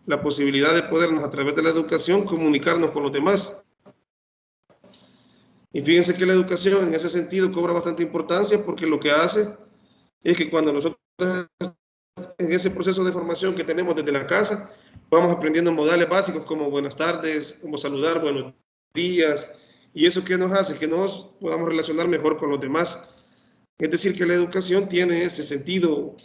la posibilidad de podernos, a través de la educación, comunicarnos con los demás. Y fíjense que la educación en ese sentido cobra bastante importancia, porque lo que hace es que cuando nosotros en ese proceso de formación que tenemos desde la casa, vamos aprendiendo modales básicos como buenas tardes, como saludar, buenos días, y eso que nos hace que nos podamos relacionar mejor con los demás. Es decir, que la educación tiene ese sentido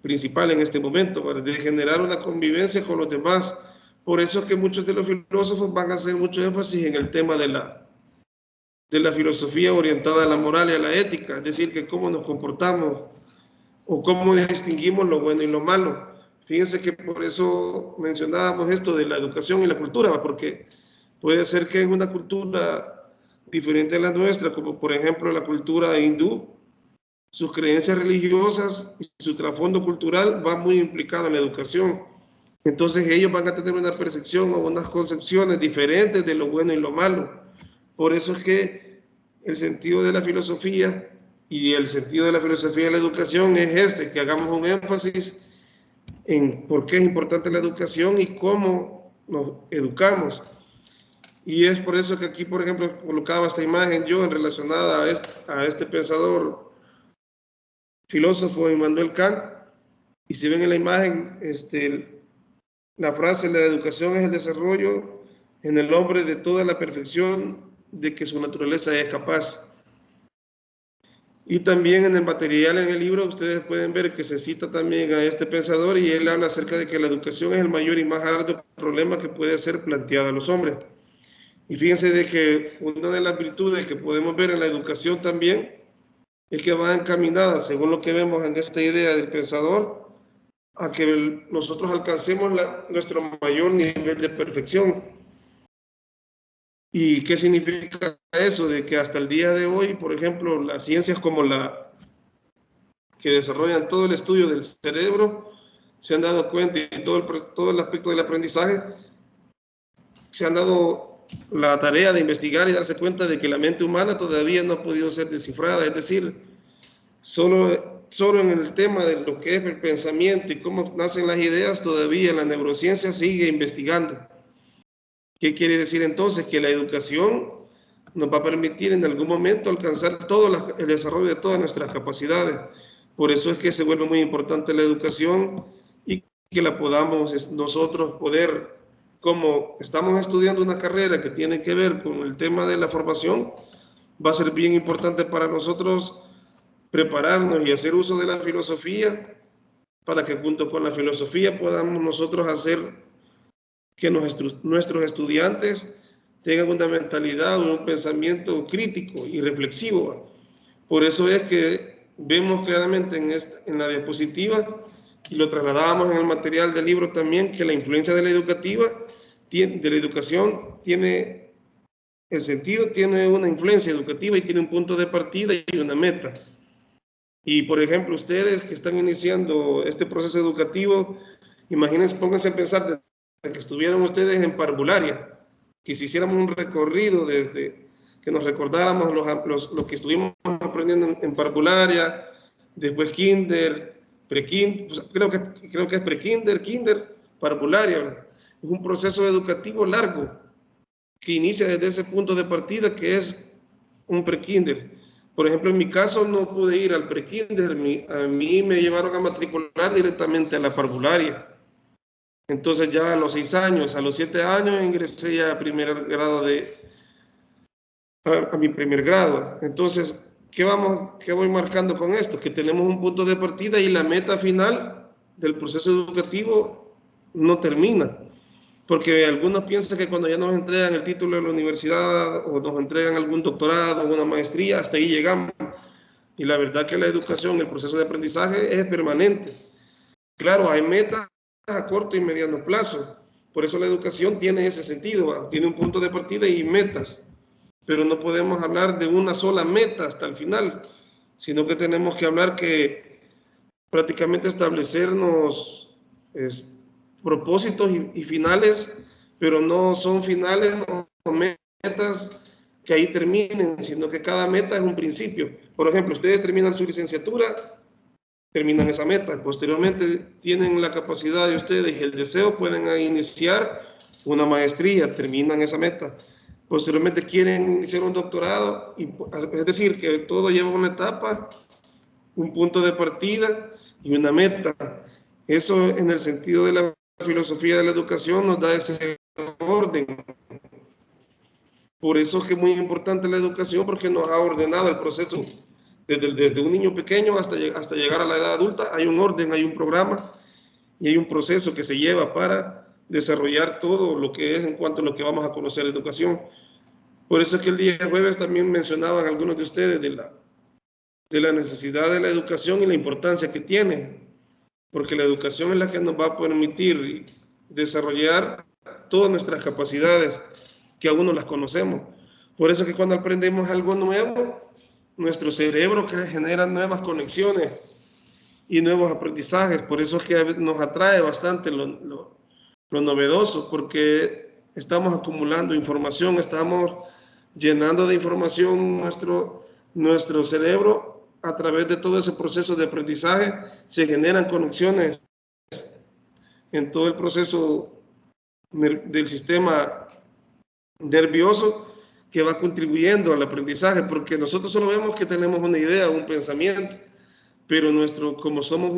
principal en este momento, para de generar una convivencia con los demás. Por eso es que muchos de los filósofos van a hacer mucho énfasis en el tema de la filosofía orientada a la moral y a la ética, es decir, que cómo nos comportamos o cómo distinguimos lo bueno y lo malo. Fíjense que por eso mencionábamos esto de la educación y la cultura, porque puede ser que en una cultura diferente a la nuestra, como por ejemplo la cultura hindú, sus creencias religiosas y su trasfondo cultural va muy implicado en la educación. Entonces ellos van a tener una percepción o unas concepciones diferentes de lo bueno y lo malo. Por eso es que el sentido de la filosofía y el sentido de la filosofía de la educación es este, que hagamos un énfasis en por qué es importante la educación y cómo nos educamos. Y es por eso que aquí, por ejemplo, colocaba esta imagen yo en relacionada a este pensador filósofo Immanuel Kant, y si ven en la imagen, la frase, la educación es el desarrollo en el hombre de toda la perfección de que su naturaleza es capaz. Y también en el material, en el libro, ustedes pueden ver que se cita también a este pensador, y él habla acerca de que la educación es el mayor y más arduo problema que puede ser planteado a los hombres. Y fíjense de que una de las virtudes que podemos ver en la educación también es que va encaminada, según lo que vemos en esta idea del pensador, a que nosotros alcancemos nuestro mayor nivel de perfección. ¿Y qué significa eso? De que hasta el día de hoy, por ejemplo, las ciencias como la que desarrollan todo el estudio del cerebro, se han dado cuenta, y todo el aspecto del aprendizaje, se han dado la tarea de investigar y darse cuenta de que la mente humana todavía no ha podido ser descifrada. Es decir, solo en el tema de lo que es el pensamiento y cómo nacen las ideas, todavía la neurociencia sigue investigando. ¿Qué quiere decir entonces? Que la educación nos va a permitir en algún momento alcanzar todo el desarrollo de todas nuestras capacidades. Por eso es que se vuelve muy importante la educación, y que la podamos nosotros poder, como estamos estudiando una carrera que tiene que ver con el tema de la formación, va a ser bien importante para nosotros prepararnos y hacer uso de la filosofía, para que junto con la filosofía podamos nosotros hacer que nuestros estudiantes tengan una mentalidad o un pensamiento crítico y reflexivo. Por eso es que vemos claramente en la diapositiva, y lo trasladábamos en el material del libro también, que la influencia de la educación tiene el sentido, tiene una influencia educativa y tiene un punto de partida y una meta. Y por ejemplo, ustedes que están iniciando este proceso educativo, imagínense, pónganse a pensar desde que estuvieran ustedes en parvularia, que si hiciéramos un recorrido desde que nos recordáramos lo que estuvimos aprendiendo en parvularia, después kinder, prekinder, pues creo que es prekinder, kinder, parvularia, ¿verdad? Es un proceso educativo largo que inicia desde ese punto de partida que es un prekinder. Por ejemplo, en mi caso no pude ir al prekinder, a mí me llevaron a matricular directamente a la parvularia. Entonces ya a los 6 años, a los 7 años ingresé ya a primer grado a mi primer grado. Entonces, ¿qué voy marcando con esto? Que tenemos un punto de partida y la meta final del proceso educativo no termina. Porque algunos piensan que cuando ya nos entregan el título de la universidad o nos entregan algún doctorado o una maestría, hasta ahí llegamos. Y la verdad que la educación, el proceso de aprendizaje es permanente. Claro, hay metas a corto y mediano plazo. Por eso la educación tiene ese sentido, tiene un punto de partida y metas. Pero no podemos hablar de una sola meta hasta el final, sino que tenemos que hablar que prácticamente establecernos propósitos y finales, pero no son finales o metas que ahí terminen, sino que cada meta es un principio. Por ejemplo, ustedes terminan su licenciatura terminan esa meta. Posteriormente tienen la capacidad de ustedes y el deseo, pueden iniciar una maestría, terminan esa meta. Posteriormente quieren iniciar un doctorado, y, es decir, que todo lleva una etapa, un punto de partida y una meta. Eso, en el sentido de la filosofía de la educación, nos da ese orden. Por eso es que es muy importante la educación, porque nos ha ordenado el proceso. Desde un niño pequeño hasta llegar a la edad adulta, hay un orden, hay un programa y hay un proceso que se lleva para desarrollar todo lo que es en cuanto a lo que vamos a conocer de educación. Por eso es que el día jueves también mencionaban algunos de ustedes de la necesidad de la educación y la importancia que tiene, porque la educación es la que nos va a permitir desarrollar todas nuestras capacidades, que aún no las conocemos. Por eso es que cuando aprendemos algo nuevo, nuestro cerebro genera nuevas conexiones y nuevos aprendizajes. Por eso es que nos atrae bastante lo novedoso, porque estamos acumulando información, estamos llenando de información nuestro cerebro. A través de todo ese proceso de aprendizaje se generan conexiones en todo el proceso del sistema nervioso, que va contribuyendo al aprendizaje, porque nosotros solo vemos que tenemos una idea, un pensamiento, pero como somos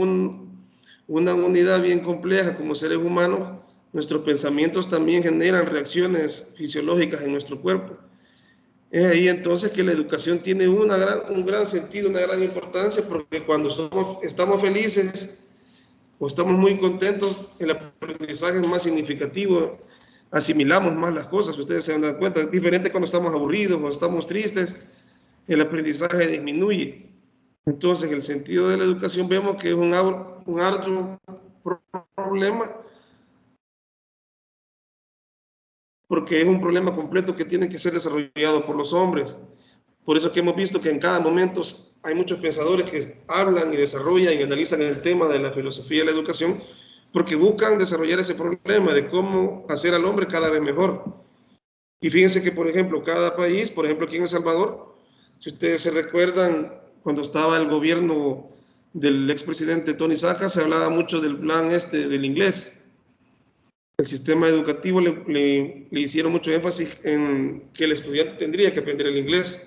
una unidad bien compleja como seres humanos, nuestros pensamientos también generan reacciones fisiológicas en nuestro cuerpo. Es ahí entonces que la educación tiene un gran sentido, una gran importancia, porque cuando estamos felices o estamos muy contentos, el aprendizaje es más significativo, asimilamos más las cosas, ustedes se dan cuenta. Es diferente cuando estamos aburridos o estamos tristes, el aprendizaje disminuye. Entonces, en el sentido de la educación vemos que es un arduo problema, porque es un problema completo que tiene que ser desarrollado por los hombres. Por eso que hemos visto que en cada momento hay muchos pensadores que hablan y desarrollan y analizan el tema de la filosofía de la educación, porque buscan desarrollar ese problema de cómo hacer al hombre cada vez mejor. Y fíjense que, por ejemplo, cada país, por ejemplo, aquí en El Salvador, si ustedes se recuerdan, cuando estaba el gobierno del expresidente Tony Saca, se hablaba mucho del plan del inglés. El sistema educativo le hicieron mucho énfasis en que el estudiante tendría que aprender el inglés.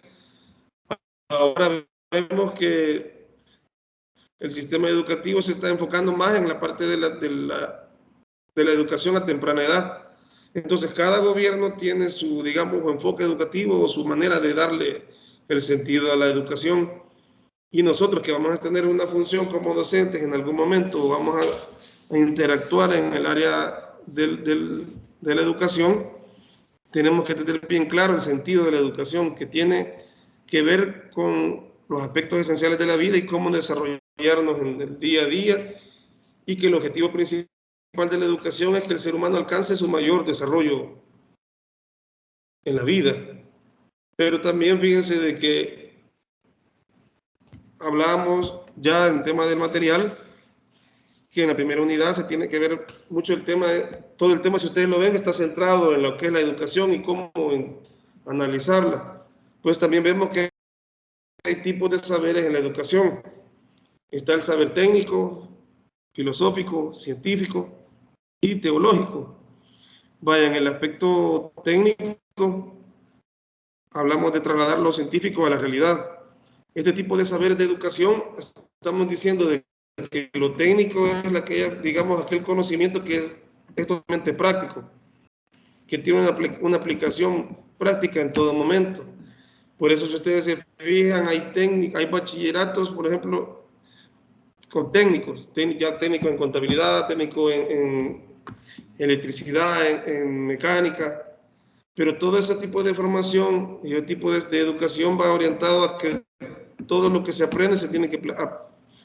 Ahora vemos que el sistema educativo se está enfocando más en la parte de la educación a temprana edad. Entonces, cada gobierno tiene su, digamos, enfoque educativo o su manera de darle el sentido a la educación. Y nosotros, que vamos a tener una función como docentes en algún momento, vamos a interactuar en el área de la educación, tenemos que tener bien claro el sentido de la educación, que tiene que ver con los aspectos esenciales de la vida y cómo desarrollarnos en el día a día, y que el objetivo principal de la educación es que el ser humano alcance su mayor desarrollo en la vida. Pero también fíjense de que hablamos ya en tema del material, que en la primera unidad se tiene que ver mucho el tema, todo el tema, si ustedes lo ven, está centrado en lo que es la educación y cómo analizarla. Pues también vemos que hay tipos de saberes en la educación. Está el saber técnico, filosófico, científico y teológico. Vaya, en el aspecto técnico, hablamos de trasladar lo científico a la realidad. Este tipo de saberes de educación, estamos diciendo de que lo técnico es digamos, aquel conocimiento que es totalmente práctico, que tiene una aplicación práctica en todo momento. Por eso, si ustedes se fijan, hay bachilleratos, por ejemplo, con técnicos, ya técnico en contabilidad, técnico en electricidad, en mecánica, pero todo ese tipo de formación y el tipo de educación va orientado a que todo lo que se aprende se tiene que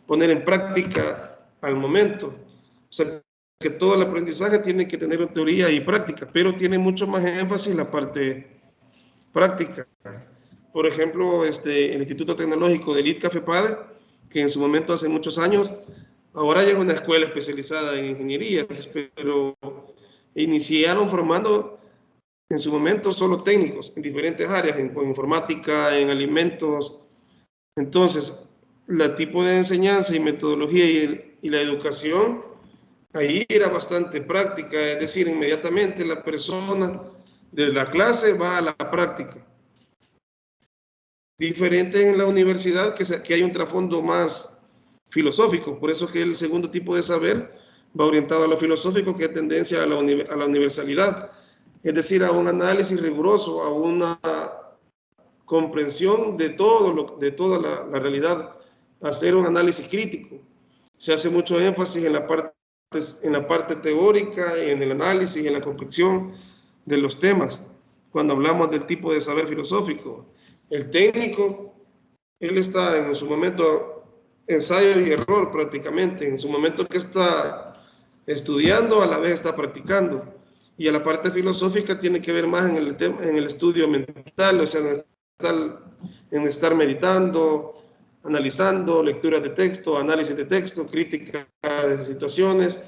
poner en práctica al momento. O sea, que todo el aprendizaje tiene que tener teoría y práctica, pero tiene mucho más énfasis en la parte práctica. Por ejemplo, el Instituto Tecnológico del ITCAFEPADE, que en su momento, hace muchos años, ahora ya es una escuela especializada en ingeniería, pero iniciaron formando en su momento solo técnicos en diferentes áreas, en informática, en alimentos. Entonces, el tipo de enseñanza y metodología y la educación, ahí era bastante práctica, es decir, inmediatamente la persona de la clase va a la práctica. Diferente en la universidad, que hay un trasfondo más filosófico, por eso que el segundo tipo de saber va orientado a lo filosófico, que es tendencia a la universalidad, es decir, a un análisis riguroso, a una comprensión de de toda la realidad, hacer un análisis crítico. Se hace mucho énfasis en la parte teórica, en el análisis, en la comprensión de los temas, cuando hablamos del tipo de saber filosófico. El técnico, él está en su momento ensayo y error prácticamente, en su momento que está estudiando, a la vez está practicando. Y a la parte filosófica tiene que ver más en el estudio mental, o sea, en estar meditando, analizando, lecturas de texto, análisis de texto, crítica de situaciones.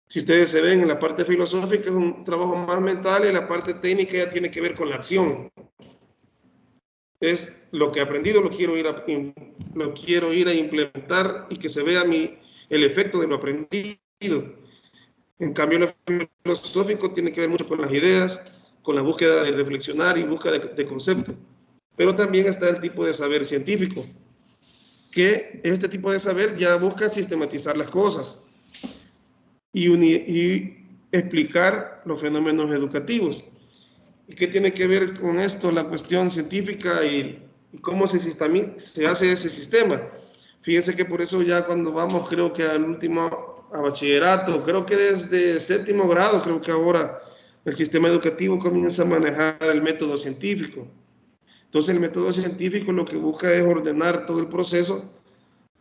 Si ustedes se ven en la parte filosófica es un trabajo más mental y la parte técnica ya tiene que ver con la acción. Es lo que he aprendido, lo quiero ir a implementar y que se vea el efecto de lo aprendido. En cambio, lo filosófico tiene que ver mucho con las ideas, con la búsqueda de reflexionar y búsqueda de conceptos. Pero también está el tipo de saber científico, que este tipo de saber ya busca sistematizar las cosas y explicar los fenómenos educativos. ¿Y qué tiene que ver con esto la cuestión científica y cómo se hace ese sistema? Fíjense que por eso ya cuando vamos, creo que al último, a bachillerato, creo que desde séptimo grado, creo que ahora el sistema educativo comienza a manejar el método científico. Entonces el método científico lo que busca es ordenar todo el proceso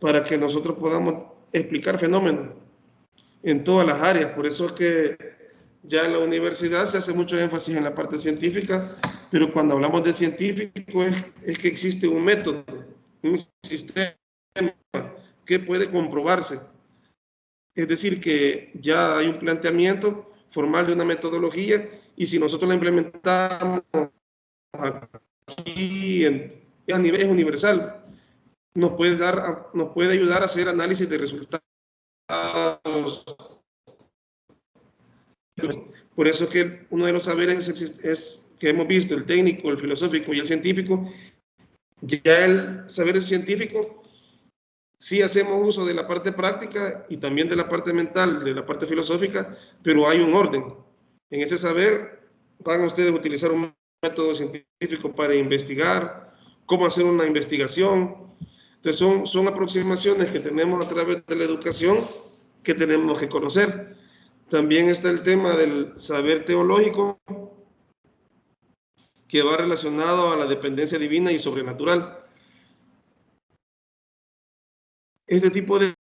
para que nosotros podamos explicar fenómenos en todas las áreas. Por eso es que ya en la universidad se hace mucho énfasis en la parte científica, pero cuando hablamos de científico es que existe un método, un sistema que puede comprobarse. Es decir, que ya hay un planteamiento formal de una metodología y si nosotros la implementamos aquí a nivel universal, nos puede ayudar a hacer análisis de resultados. Por eso que uno de los saberes es que hemos visto, el técnico, el filosófico y el científico. Ya el saber científico, sí hacemos uso de la parte práctica y también de la parte mental, de la parte filosófica, pero hay un orden. En ese saber van ustedes a utilizar un método científico para investigar, cómo hacer una investigación. Entonces son aproximaciones que tenemos a través de la educación que tenemos que conocer. También está el tema del saber teológico, que va relacionado a la dependencia divina y sobrenatural. Este tipo de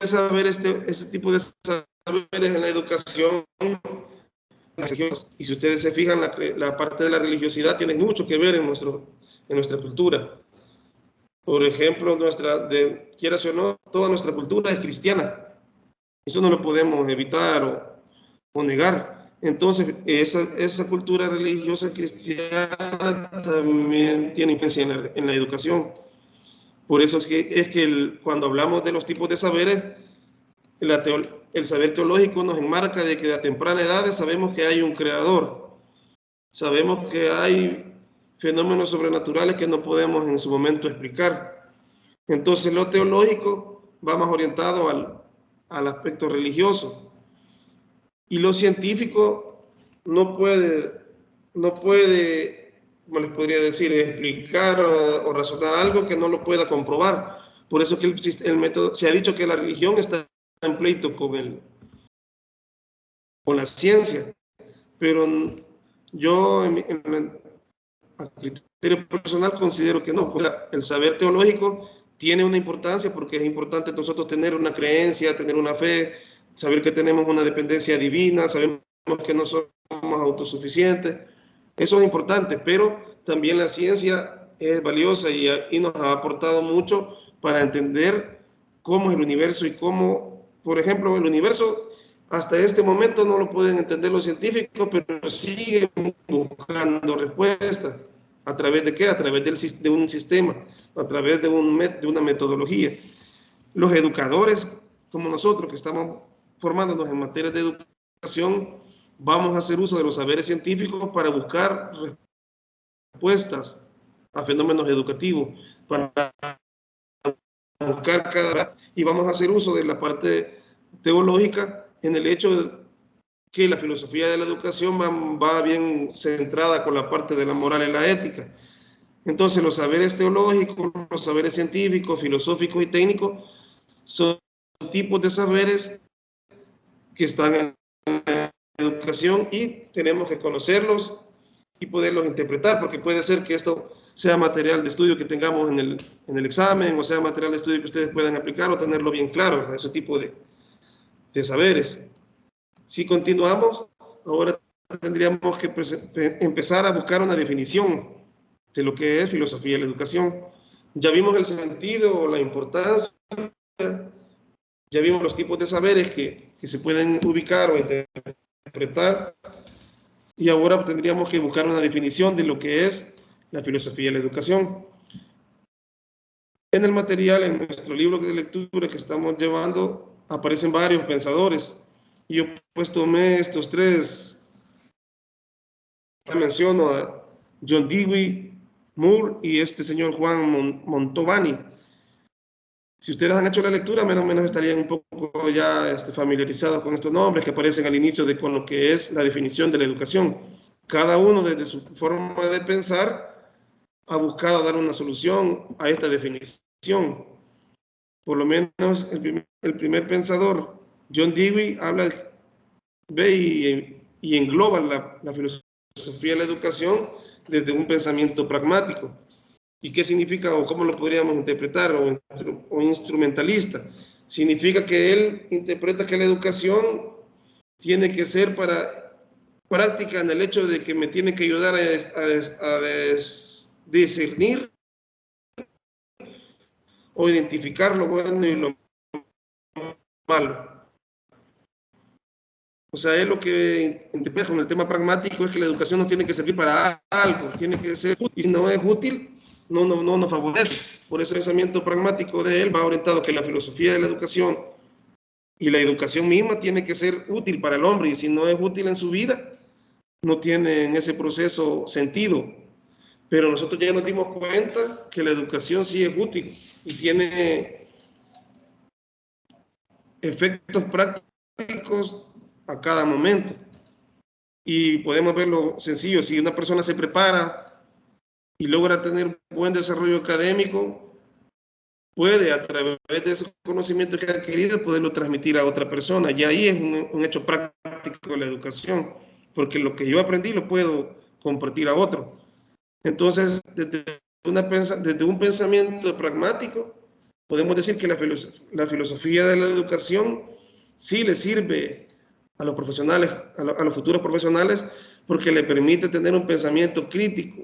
saberes, en la educación, y si ustedes se fijan, la parte de la religiosidad tiene mucho que ver en nuestra cultura. Por ejemplo, quieras o no, toda nuestra cultura es cristiana. Eso no lo podemos evitar o negar. Entonces, esa cultura religiosa cristiana también tiene influencia en la educación. Por eso es que cuando hablamos de los tipos de saberes, el saber teológico nos enmarca de que a temprana edad sabemos que hay un creador, sabemos que hay fenómenos sobrenaturales que no podemos en su momento explicar. Entonces, lo teológico va más orientado al aspecto religioso. Y lo científico no puede, como les podría decir, explicar o razonar algo que no lo pueda comprobar. Por eso que el método, se ha dicho que la religión está en pleito con la ciencia, pero yo a criterio personal considero que no. O sea, el saber teológico tiene una importancia porque es importante nosotros tener una creencia, tener una fe, saber que tenemos una dependencia divina, sabemos que no somos autosuficientes. Eso es importante, pero también la ciencia es valiosa y nos ha aportado mucho para entender cómo es el universo y cómo, por ejemplo, el universo hasta este momento no lo pueden entender los científicos, pero siguen buscando respuestas. ¿A través de qué? A través de un sistema, a través de una metodología. Los educadores, como nosotros que estamos formándonos en materia de educación, vamos a hacer uso de los saberes científicos para buscar respuestas a fenómenos educativos, para buscar y vamos a hacer uso de la parte teológica en el hecho de que la filosofía de la educación va bien centrada con la parte de la moral y la ética. Entonces los saberes teológicos, los saberes científicos, filosóficos y técnicos son tipos de saberes que están en la educación y tenemos que conocerlos y poderlos interpretar, porque puede ser que esto sea material de estudio que tengamos en el examen, o sea material de estudio que ustedes puedan aplicar o tenerlo bien claro, ese tipo de saberes. Si continuamos, ahora tendríamos que empezar a buscar una definición de lo que es filosofía de la educación. Ya vimos el sentido, la importancia, ya vimos los tipos de saberes que se pueden ubicar o interpretar, y ahora tendríamos que buscar una definición de lo que es la filosofía de la educación. En el material, en nuestro libro de lectura que estamos llevando, aparecen varios pensadores, y yo pues tomé estos tres. Menciono a John Dewey, Moore y este señor Juan Mantovani. Si ustedes han hecho la lectura, menos o menos estarían un poco ya familiarizados con estos nombres que aparecen al inicio de con lo que es la definición de la educación. Cada uno desde su forma de pensar ha buscado dar una solución a esta definición. Por lo menos el primer pensador, John Dewey, ve y engloba la filosofía de la educación desde un pensamiento pragmático. ¿Y qué significa o cómo lo podríamos interpretar? O instrumentalista. Significa que él interpreta que la educación tiene que ser para práctica en el hecho de que me tiene que ayudar a discernir o identificar lo bueno y lo malo. O sea, él lo que interpreta con el tema pragmático es que la educación no tiene que servir para algo, tiene que ser útil. Y si no es útil, no nos favorece. Por ese pensamiento pragmático de él va orientado que la filosofía de la educación y la educación misma tiene que ser útil para el hombre. Y si no es útil en su vida, no tiene en ese proceso sentido. Pero nosotros ya nos dimos cuenta que la educación sí es útil y tiene efectos prácticos a cada momento. Y podemos verlo sencillo, si una persona se prepara y logra tener buen desarrollo académico, puede a través de ese conocimiento que ha adquirido poderlo transmitir a otra persona. Y ahí es un hecho práctico de la educación, porque lo que yo aprendí lo puedo compartir a otro. Entonces, desde un pensamiento pragmático, podemos decir que la filosofía de la educación sí le sirve a los profesionales, a los futuros profesionales, porque le permite tener un pensamiento crítico.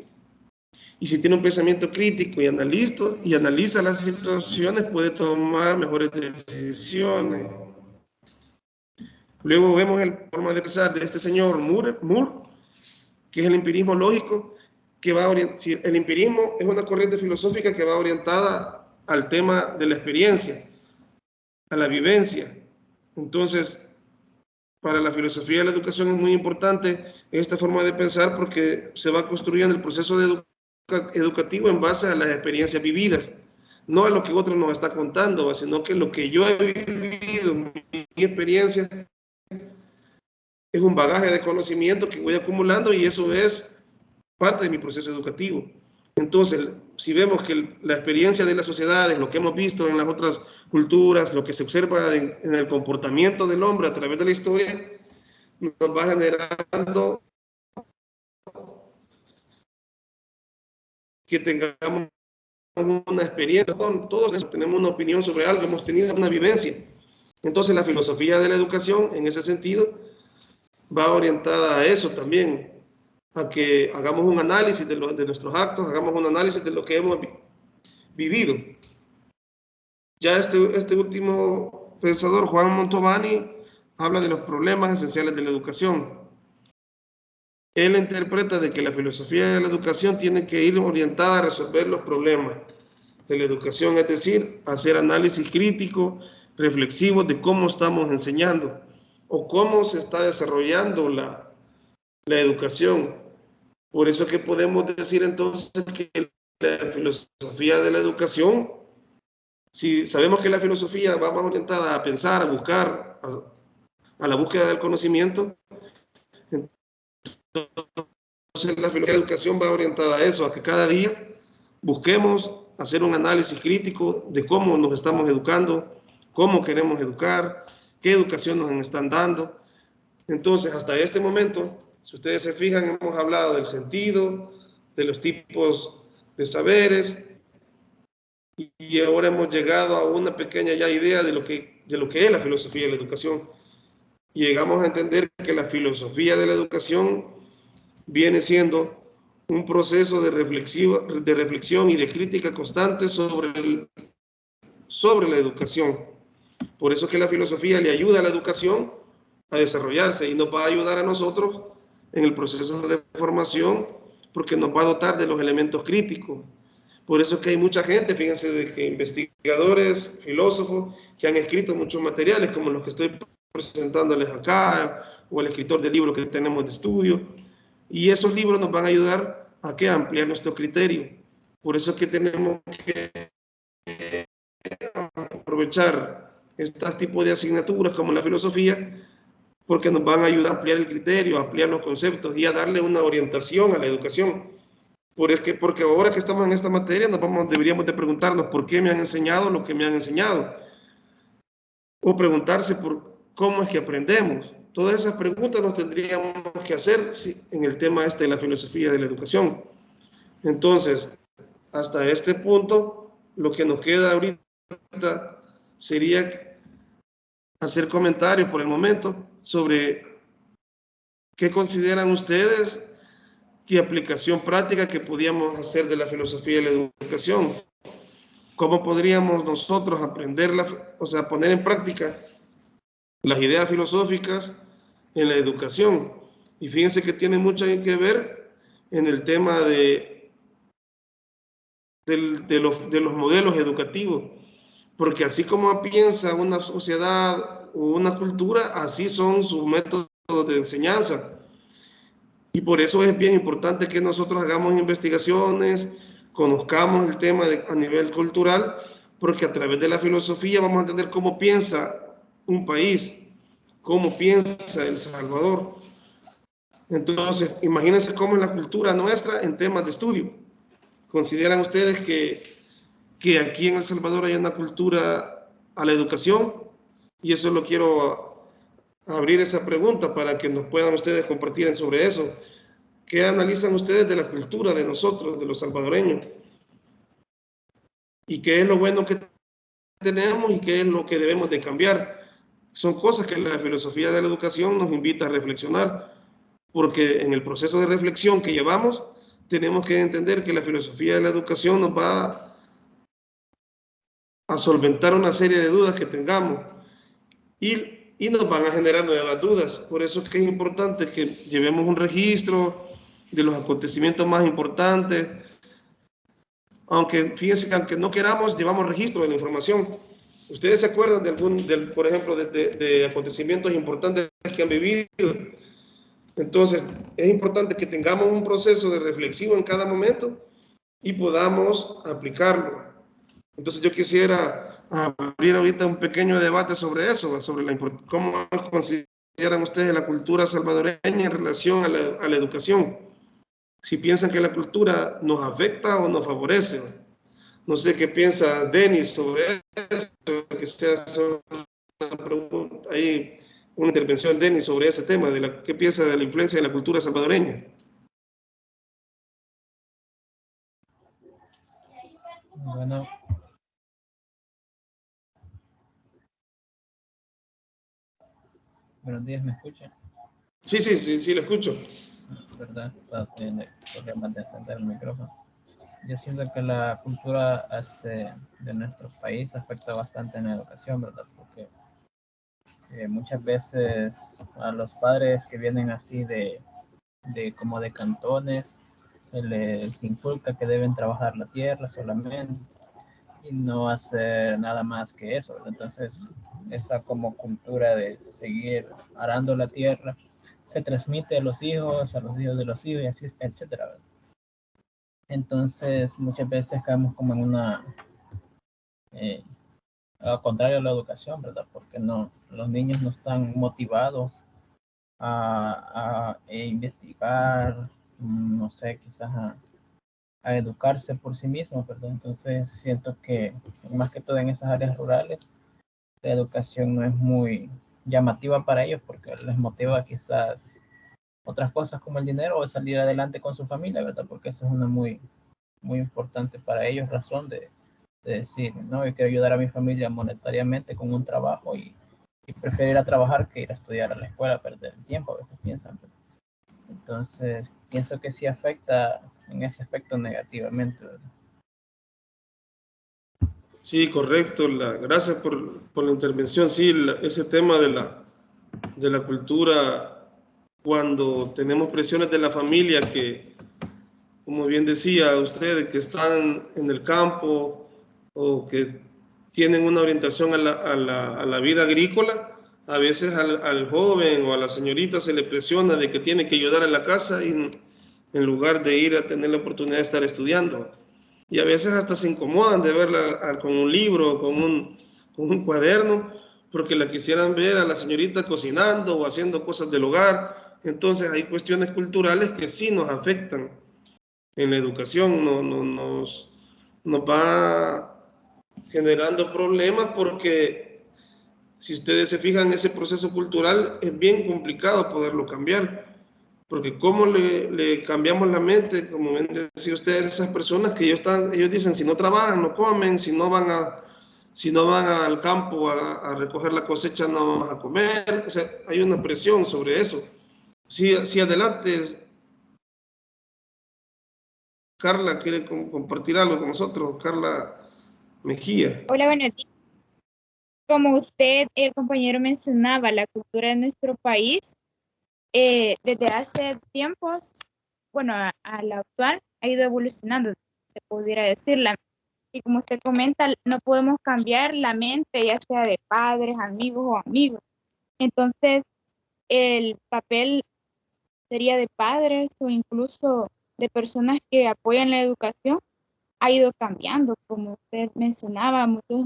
Y si tiene un pensamiento crítico y analiza las situaciones, puede tomar mejores decisiones. Luego vemos la forma de pensar de este señor Moore, que es el empirismo lógico, que va a el empirismo es una corriente filosófica que va orientada al tema de la experiencia, a la vivencia. Entonces, para la filosofía de la educación es muy importante esta forma de pensar porque se va construyendo el proceso educativo en base a las experiencias vividas, no a lo que otro nos está contando, sino que lo que yo he vivido, mi experiencia, es un bagaje de conocimiento que voy acumulando y eso es parte de mi proceso educativo. Entonces, si vemos que la experiencia de las sociedades, lo que hemos visto en las otras culturas, lo que se observa en el comportamiento del hombre a través de la historia, nos va generando que tengamos una experiencia, todos tenemos una opinión sobre algo, hemos tenido una vivencia. Entonces, la filosofía de la educación, en ese sentido, va orientada a eso también, a que hagamos un análisis de nuestros actos, hagamos un análisis de lo que hemos vivido. Ya este último pensador, Juan Mantovani, habla de los problemas esenciales de la educación. él interpreta de que la filosofía de la educación tiene que ir orientada a resolver los problemas de la educación, es decir, hacer análisis crítico, reflexivo de cómo estamos enseñando o cómo se está desarrollando la educación. Por eso es que podemos decir entonces que la filosofía de la educación, si sabemos que la filosofía va más orientada a pensar, a buscar, a la búsqueda del conocimiento, entonces la filosofía de la educación va orientada a eso, a que cada día busquemos hacer un análisis crítico de cómo nos estamos educando, cómo queremos educar, qué educación nos están dando. Entonces, hasta este momento, si ustedes se fijan, hemos hablado del sentido, de los tipos de saberes, y ahora hemos llegado a una pequeña ya idea de lo que es la filosofía de la educación. Y llegamos a entender que la filosofía de la educación viene siendo un proceso de reflexión y de crítica constante sobre la educación. Por eso es que la filosofía le ayuda a la educación a desarrollarse y nos va a ayudar a nosotros en el proceso de formación porque nos va a dotar de los elementos críticos. Por eso es que hay mucha gente, fíjense, de que investigadores, filósofos, que han escrito muchos materiales como los que estoy presentándoles acá, o el escritor del libro que tenemos de estudio, y esos libros nos van a ayudar a que ampliar nuestro criterio. Por eso es que tenemos que aprovechar este tipo de asignaturas como la filosofía, porque nos van a ayudar a ampliar el criterio, a ampliar los conceptos y a darle una orientación a la educación. Porque ahora que estamos en esta materia deberíamos de preguntarnos por qué me han enseñado lo que me han enseñado, o preguntarse por cómo es que aprendemos. Todas esas preguntas nos tendríamos que hacer en el tema de la filosofía de la educación. Entonces, hasta este punto, lo que nos queda ahorita sería hacer comentarios por el momento sobre qué consideran ustedes qué aplicación práctica que podíamos hacer de la filosofía de la educación. ¿Cómo podríamos nosotros aprenderla, o sea, poner en práctica las ideas filosóficas en la educación? Y fíjense que tiene mucho que ver en el tema de los modelos educativos, porque así como piensa una sociedad o una cultura, así son sus métodos de enseñanza. Y por eso es bien importante que nosotros hagamos investigaciones, conozcamos el tema a nivel cultural, porque a través de la filosofía vamos a entender cómo piensa un país, cómo piensa El Salvador. Entonces, imagínense cómo es la cultura nuestra en temas de estudio. ¿Consideran ustedes que aquí en El Salvador hay una cultura a la educación? Y eso lo quiero abrir esa pregunta para que nos puedan ustedes compartir sobre eso. ¿Qué analizan ustedes de la cultura de nosotros, de los salvadoreños? ¿Y qué es lo bueno que tenemos y qué es lo que debemos de cambiar? Son cosas que la filosofía de la educación nos invita a reflexionar, porque en el proceso de reflexión que llevamos, tenemos que entender que la filosofía de la educación nos va a solventar una serie de dudas que tengamos y nos van a generar nuevas dudas. Por eso es que es importante que llevemos un registro de los acontecimientos más importantes, aunque fíjense que aunque no queramos, llevamos registro de la información. ¿Ustedes se acuerdan por ejemplo, de acontecimientos importantes que han vivido? Entonces, es importante que tengamos un proceso de reflexivo en cada momento y podamos aplicarlo. Entonces, yo quisiera abrir ahorita un pequeño debate sobre eso, sobre cómo consideran ustedes la cultura salvadoreña en relación a la educación. Si piensan que la cultura nos afecta o nos favorece. No sé qué piensa Denis sobre eso, que sea una pregunta, ahí, una intervención de Denis sobre ese tema, qué piensa de la influencia de la cultura salvadoreña. Bueno, buenos días, ¿me escuchan? Sí, lo escucho. ¿Verdad? Estaba teniendo problemas de encender el micrófono. Yo siento que la cultura de nuestro país afecta bastante en la educación, ¿verdad? Porque muchas veces a los padres que vienen así como de cantones, se les inculca que deben trabajar la tierra solamente y no hacer nada más que eso, ¿verdad? Entonces, esa como cultura de seguir arando la tierra se transmite a los hijos de los hijos, y así, etcétera, ¿verdad? Entonces, muchas veces caemos como en una, eh, al contrario a la educación, ¿verdad? Porque no, los niños no están motivados a investigar, no sé, quizás a educarse por sí mismos, ¿verdad? Entonces, siento que más que todo en esas áreas rurales, la educación no es muy llamativa para ellos porque les motiva quizás otras cosas como el dinero o salir adelante con su familia, ¿verdad? Porque esa es una muy importante para ellos razón de decir, no, yo quiero ayudar a mi familia monetariamente con un trabajo y prefiero ir a trabajar que ir a estudiar a la escuela, perder el tiempo, a veces piensan. Entonces, pienso que sí afecta en ese aspecto negativamente, ¿verdad? Sí, correcto. Gracias por la intervención. Sí, ese tema de la cultura, cuando tenemos presiones de la familia que, como bien decía usted, que están en el campo o que tienen una orientación a la vida agrícola, a veces al joven o a la señorita se le presiona de que tiene que ayudar en la casa y en lugar de ir a tener la oportunidad de estar estudiando. Y a veces hasta se incomodan de verla con un libro, con un cuaderno, porque la quisieran ver a la señorita cocinando o haciendo cosas del hogar. Entonces hay cuestiones culturales que sí nos afectan en la educación, nos va generando problemas porque si ustedes se fijan, ese proceso cultural es bien complicado poderlo cambiar, porque cómo le cambiamos la mente, como ven decir ustedes, a esas personas que ellos dicen, si no trabajan, no comen, si no van al campo a recoger la cosecha, no vamos a comer, o sea, hay una presión sobre eso. Sí, sí, adelante, Carla quiere compartir algo con nosotros, Carla Mejía. Hola, buenos días. Como usted, el compañero mencionaba, la cultura de nuestro país, desde hace tiempos, bueno, a la actual, ha ido evolucionando, se pudiera decirla. Y como usted comenta, no podemos cambiar la mente, ya sea de padres, amigos o amigos. Entonces, el papel sería de padres o incluso de personas que apoyan la educación ha ido cambiando, como usted mencionaba, muchos,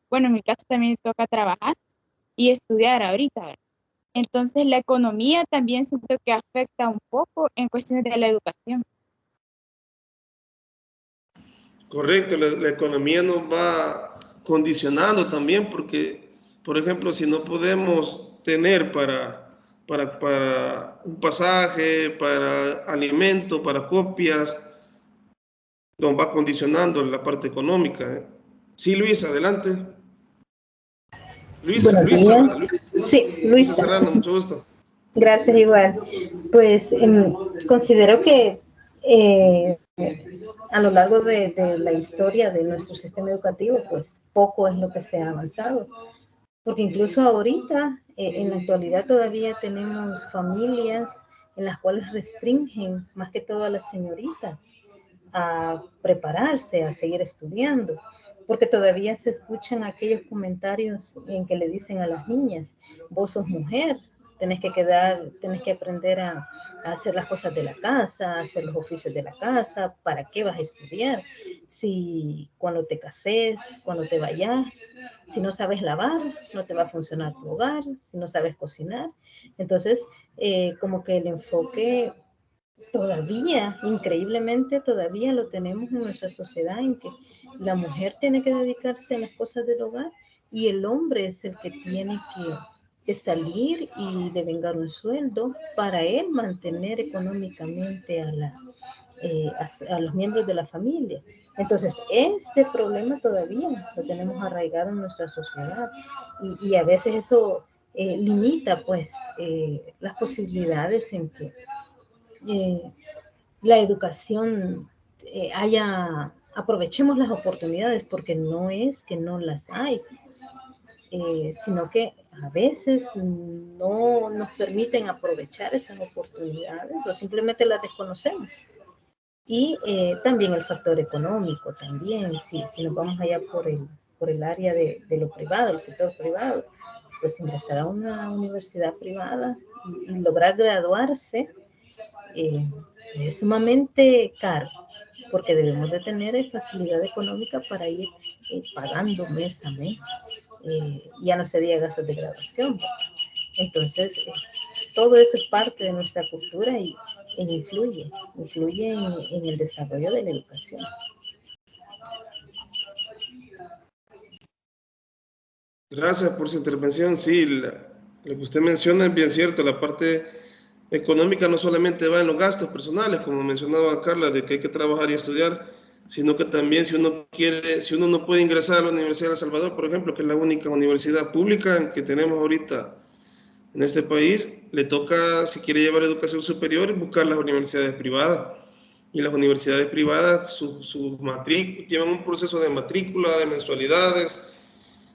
bueno, en mi caso también toca trabajar y estudiar ahorita, ¿verdad? Entonces la economía también siento que afecta un poco en cuestiones de la educación. Correcto, la economía nos va condicionando también porque, por ejemplo, si no podemos tener para un pasaje, para alimento, para copias, nos va condicionando la parte económica, ¿eh? Sí, Luis, adelante. Buenos Luisa, días. Sí, Luisa Luisa. Serrano, mucho gusto. Gracias, igual. Pues considero que a lo largo de la historia de nuestro sistema educativo, pues poco es lo que se ha avanzado. Porque incluso ahorita, en la actualidad, todavía tenemos familias en las cuales restringen más que todo a las señoritas a prepararse, a seguir estudiando, porque todavía se escuchan aquellos comentarios en que le dicen a las niñas, vos sos mujer, tenés que aprender a hacer las cosas de la casa, a hacer los oficios de la casa, ¿para qué vas a estudiar? Si cuando te cases, cuando te vayas, si no sabes lavar, no te va a funcionar tu hogar, si no sabes cocinar. Entonces, como que el enfoque todavía, increíblemente, todavía lo tenemos en nuestra sociedad en que la mujer tiene que dedicarse a las cosas del hogar y el hombre es el que tiene que salir y devengar un sueldo para él mantener económicamente a los miembros de la familia. Entonces, este problema todavía lo tenemos arraigado en nuestra sociedad y a veces eso limita pues las posibilidades en que la educación aprovechemos las oportunidades porque no es que no las hay, sino que a veces no nos permiten aprovechar esas oportunidades o simplemente las desconocemos. Y también el factor económico, también, si nos vamos allá por el área de lo privado, el sector privado, pues ingresar a una universidad privada y lograr graduarse es sumamente caro, porque debemos de tener facilidad económica para ir pagando mes a mes. Ya no sería gastos de graduación, ¿verdad? Entonces, todo eso es parte de nuestra cultura y influye en el desarrollo de la educación. Gracias por su intervención. Sí, lo que usted menciona es bien cierto. La parte económica no solamente va en los gastos personales, como mencionaba Carla, de que hay que trabajar y estudiar, sino que también si uno no puede ingresar a la Universidad de El Salvador, por ejemplo, que es la única universidad pública que tenemos ahorita en este país, le toca, si quiere llevar educación superior, buscar las universidades privadas. Y las universidades privadas, llevan un proceso de matrícula, de mensualidades,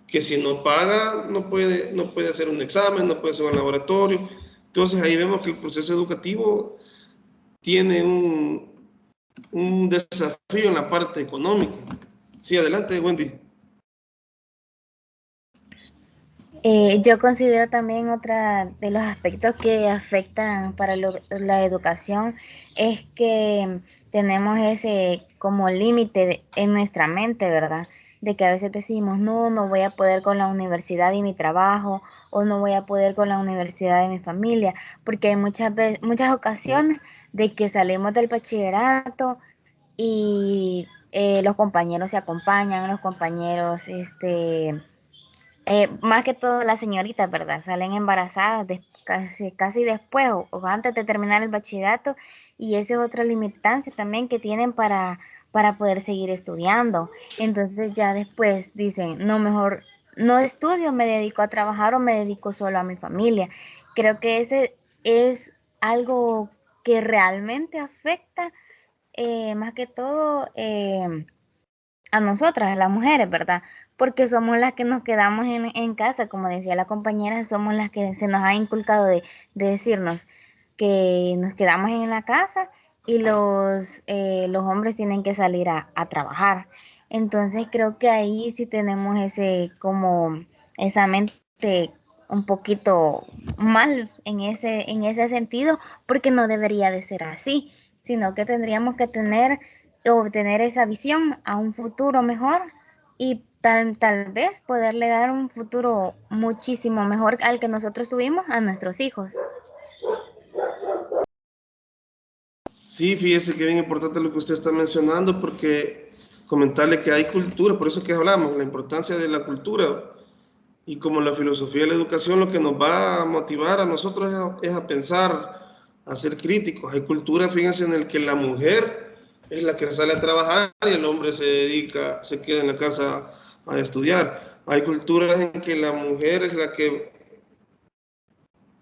que si no paga, no puede hacer un examen, no puede hacer un laboratorio. Entonces ahí vemos que el proceso educativo tiene un desafío en la parte económica. Sí, adelante, Wendy. Yo considero también otra de los aspectos que afectan para la educación es que tenemos ese como límite en nuestra mente, ¿verdad? De que a veces decimos, no voy a poder con la universidad y mi trabajo, o no voy a poder con la universidad de mi familia, porque hay muchas ocasiones de que salimos del bachillerato y los compañeros se acompañan, los compañeros, más que todo las señoritas, ¿verdad? Salen embarazadas casi después o antes de terminar el bachillerato, y esa es otra limitancia también que tienen para poder seguir estudiando. Entonces ya después dicen, no, mejor no estudio, me dedico a trabajar o me dedico solo a mi familia. Creo que ese es algo que realmente afecta más que todo a nosotras, las mujeres, ¿verdad? Porque somos las que nos quedamos en casa, como decía la compañera, somos las que se nos ha inculcado de decirnos que nos quedamos en la casa y los hombres tienen que salir a trabajar. Entonces creo que ahí sí tenemos esa mente un poquito mal en ese sentido, porque no debería de ser así, sino que tendríamos que obtener esa visión a un futuro mejor y tal vez poderle dar un futuro muchísimo mejor al que nosotros tuvimos a nuestros hijos. Sí, fíjese que bien importante lo que usted está mencionando, porque comentarle que hay cultura, por eso es que hablamos, la importancia de la cultura. Y como la filosofía de la educación lo que nos va a motivar a nosotros es a pensar, a ser críticos. Hay culturas, fíjense, en el que la mujer es la que sale a trabajar y el hombre se queda en la casa a estudiar. Hay culturas en que la mujer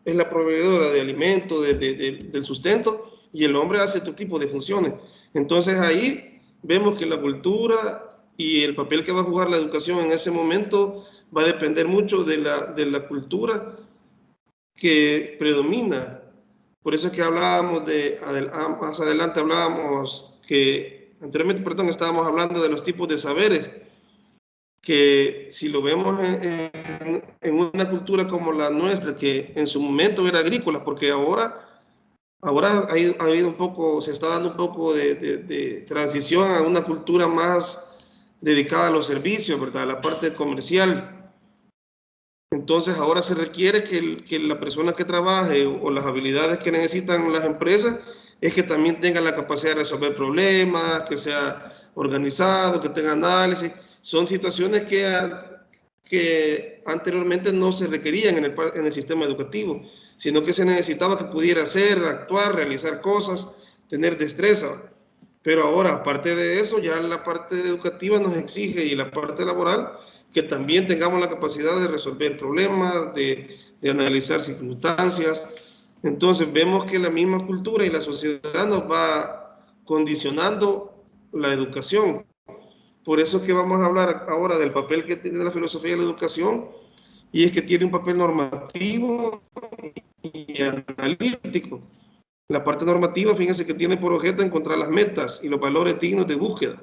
es la proveedora de alimento, del sustento, y el hombre hace otro tipo de funciones. Entonces ahí vemos que la cultura y el papel que va a jugar la educación en ese momento va a depender mucho de la cultura que predomina. Por eso es que hablábamos más adelante anteriormente, perdón, estábamos hablando de los tipos de saberes, que si lo vemos en una cultura como la nuestra, que en su momento era agrícola, porque ahora ha habido un poco, se está dando un poco de transición a una cultura más dedicada a los servicios, ¿verdad? A la parte comercial. Entonces ahora se requiere que la persona que trabaje o las habilidades que necesitan las empresas es que también tenga la capacidad de resolver problemas, que sea organizado, que tenga análisis. Son situaciones que anteriormente no se requerían en el sistema educativo, sino que se necesitaba que pudiera hacer, actuar, realizar cosas, tener destreza. Pero ahora, aparte de eso, ya la parte educativa nos exige, y la parte laboral, que también tengamos la capacidad de resolver problemas, de analizar circunstancias. Entonces vemos que la misma cultura y la sociedad nos va condicionando la educación. Por eso es que vamos a hablar ahora del papel que tiene la filosofía de la educación, y es que tiene un papel normativo y analítico. La parte normativa, fíjense que tiene por objeto encontrar las metas y los valores dignos de búsqueda,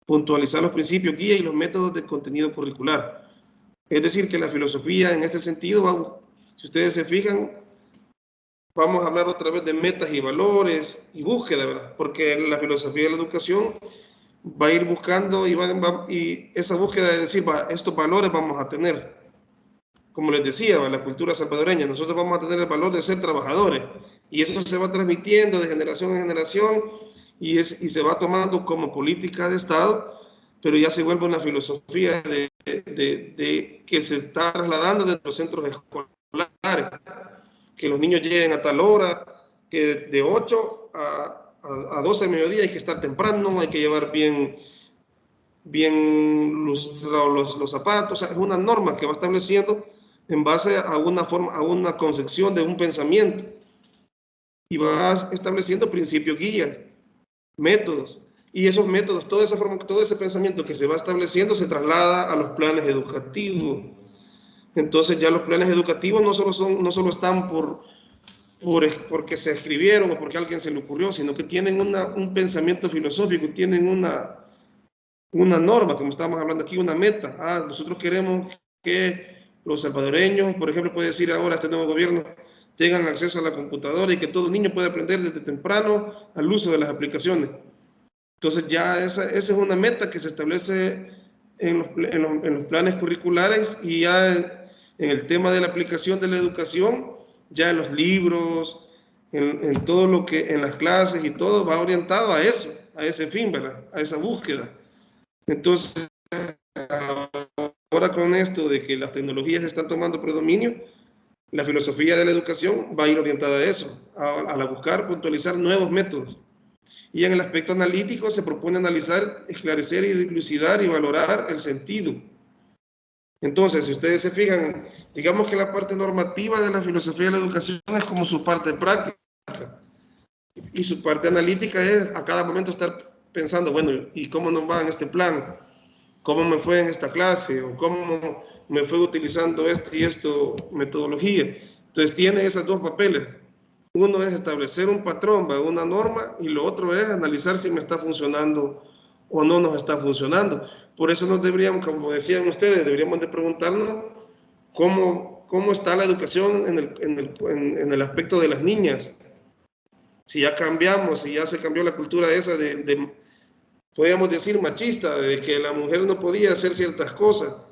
puntualizar los principios guía y los métodos del contenido curricular. Es decir, que la filosofía en este sentido, si ustedes se fijan, vamos a hablar otra vez de metas y valores y búsqueda, ¿verdad? Porque la filosofía de la educación va a ir buscando y esa búsqueda de decir, estos valores vamos a tener. Como les decía, la cultura salvadoreña, nosotros vamos a tener el valor de ser trabajadores y eso se va transmitiendo de generación en generación y se va tomando como política de Estado, pero ya se vuelve una filosofía que se está trasladando desde los centros escolares, que los niños lleguen a tal hora, que de 8 a 12 de mediodía hay que estar temprano, hay que llevar bien los zapatos, o sea, es una norma que va estableciendo en base a una concepción de un pensamiento y va estableciendo principios guías, métodos, y esos métodos, todo ese pensamiento que se va estableciendo se traslada a los planes educativos. Entonces ya los planes educativos no solo están porque se escribieron o porque a alguien se le ocurrió, sino que tienen un pensamiento filosófico, tienen una norma, como estamos hablando aquí, una meta. Nosotros queremos que los salvadoreños, por ejemplo, puede decir ahora este nuevo gobierno, tengan acceso a la computadora y que todo niño pueda aprender desde temprano al uso de las aplicaciones. Entonces ya esa es una meta que se establece en los planes curriculares y ya en el tema de la aplicación de la educación, ya en los libros, en todo lo que, en las clases y todo, va orientado a eso, a ese fin, ¿verdad? A esa búsqueda. Entonces, ahora con esto de que las tecnologías están tomando predominio, la filosofía de la educación va a ir orientada a eso, a buscar, puntualizar nuevos métodos. Y en el aspecto analítico se propone analizar, esclarecer y dilucidar y valorar el sentido. Entonces, si ustedes se fijan, digamos que la parte normativa de la filosofía de la educación es como su parte práctica. Y su parte analítica es a cada momento estar pensando, bueno, ¿y cómo nos va en este plan? ¿Cómo me fue en esta clase? ¿O cómo me fue utilizando esto metodología? Entonces tiene esos dos papeles. Uno es establecer un patrón, una norma, y lo otro es analizar si me está funcionando o no nos está funcionando. Por eso nos deberíamos, como decían ustedes, deberíamos de preguntarnos cómo está la educación en el aspecto de las niñas. Si ya cambiamos, si ya se cambió la cultura esa podríamos decir machista, de que la mujer no podía hacer ciertas cosas.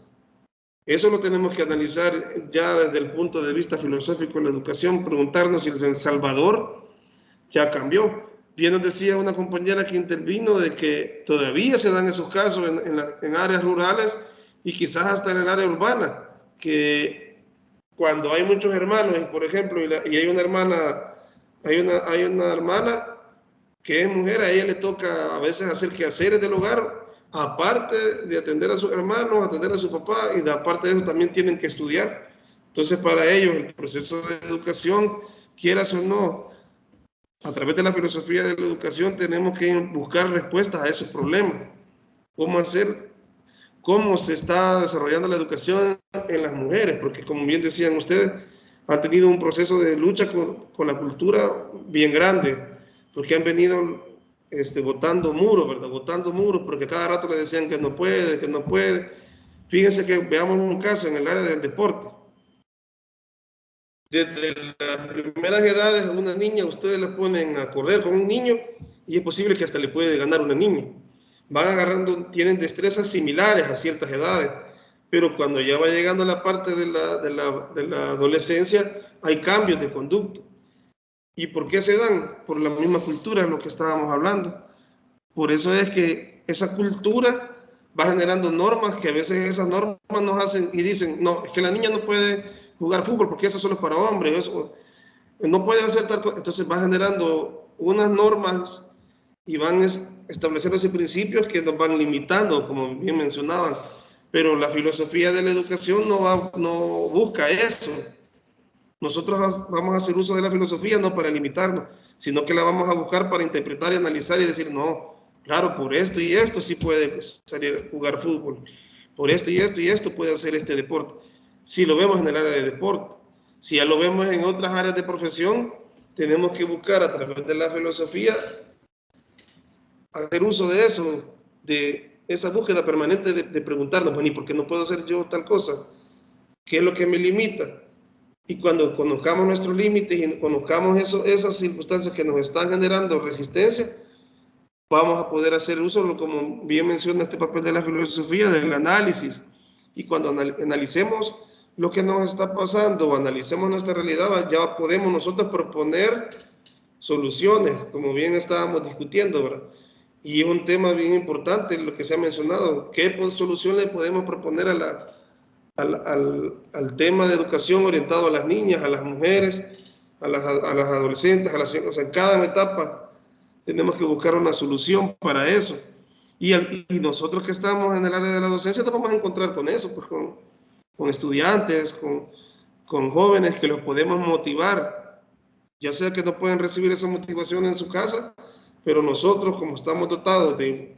Eso lo tenemos que analizar ya desde el punto de vista filosófico de la educación, preguntarnos si El Salvador ya cambió. Bien nos decía una compañera que intervino de que todavía se dan esos casos en áreas rurales y quizás hasta en el área urbana, que cuando hay muchos hermanos, por ejemplo, y hay una hermana que es mujer, a ella le toca a veces hacer quehaceres del hogar, aparte de atender a sus hermanos, atender a su papá, y aparte de eso también tienen que estudiar. Entonces para ellos el proceso de educación, quieras o no, a través de la filosofía de la educación tenemos que buscar respuestas a esos problemas. Cómo se está desarrollando la educación en las mujeres, porque como bien decían ustedes, han tenido un proceso de lucha con la cultura bien grande, porque han venido botando muros, ¿verdad? Botando muros, porque cada rato le decían que no puede, que no puede. Fíjense que veamos un caso en el área del deporte. Desde las primeras edades a una niña, ustedes la ponen a correr con un niño y es posible que hasta le puede ganar una niña. Van agarrando, tienen destrezas similares a ciertas edades, pero cuando ya va llegando a la parte de la adolescencia, hay cambios de conducta. ¿Y por qué se dan? Por la misma cultura, lo que estábamos hablando. Por eso es que esa cultura va generando normas, que a veces esas normas nos hacen y dicen, no, es que la niña no puede jugar fútbol porque eso solo es para hombres, eso, no puede hacer tal cosa. Entonces va generando unas normas y van estableciendo esos principios que nos van limitando, como bien mencionaban. Pero la filosofía de la educación no busca eso. Nosotros vamos a hacer uso de la filosofía no para limitarnos, sino que la vamos a buscar para interpretar y analizar y decir, no, claro, por esto y esto sí puede salir a jugar fútbol, por esto y esto y esto puede hacer este deporte. Si lo vemos en el área de deporte, Si ya lo vemos en otras áreas de profesión, tenemos que buscar a través de la filosofía hacer uso de eso, de esa búsqueda permanente de preguntarnos, bueno, ¿y por qué no puedo hacer yo tal cosa? ¿Qué es lo que me limita? Y cuando conozcamos nuestros límites y conozcamos esas circunstancias que nos están generando resistencia, vamos a poder hacer uso, como bien menciona este papel de la filosofía, del análisis. Y cuando analicemos lo que nos está pasando, o analicemos nuestra realidad, ya podemos nosotros proponer soluciones, como bien estábamos discutiendo, ¿verdad? Y es un tema bien importante lo que se ha mencionado. ¿Qué solución le podemos proponer al tema de educación orientado a las niñas, a las mujeres, a las adolescentes, o sea, en cada etapa tenemos que buscar una solución para eso. Y nosotros que estamos en el área de la docencia nos vamos a encontrar con eso, pues con estudiantes, con jóvenes que los podemos motivar, ya sea que no pueden recibir esa motivación en su casa, pero nosotros, como estamos dotados de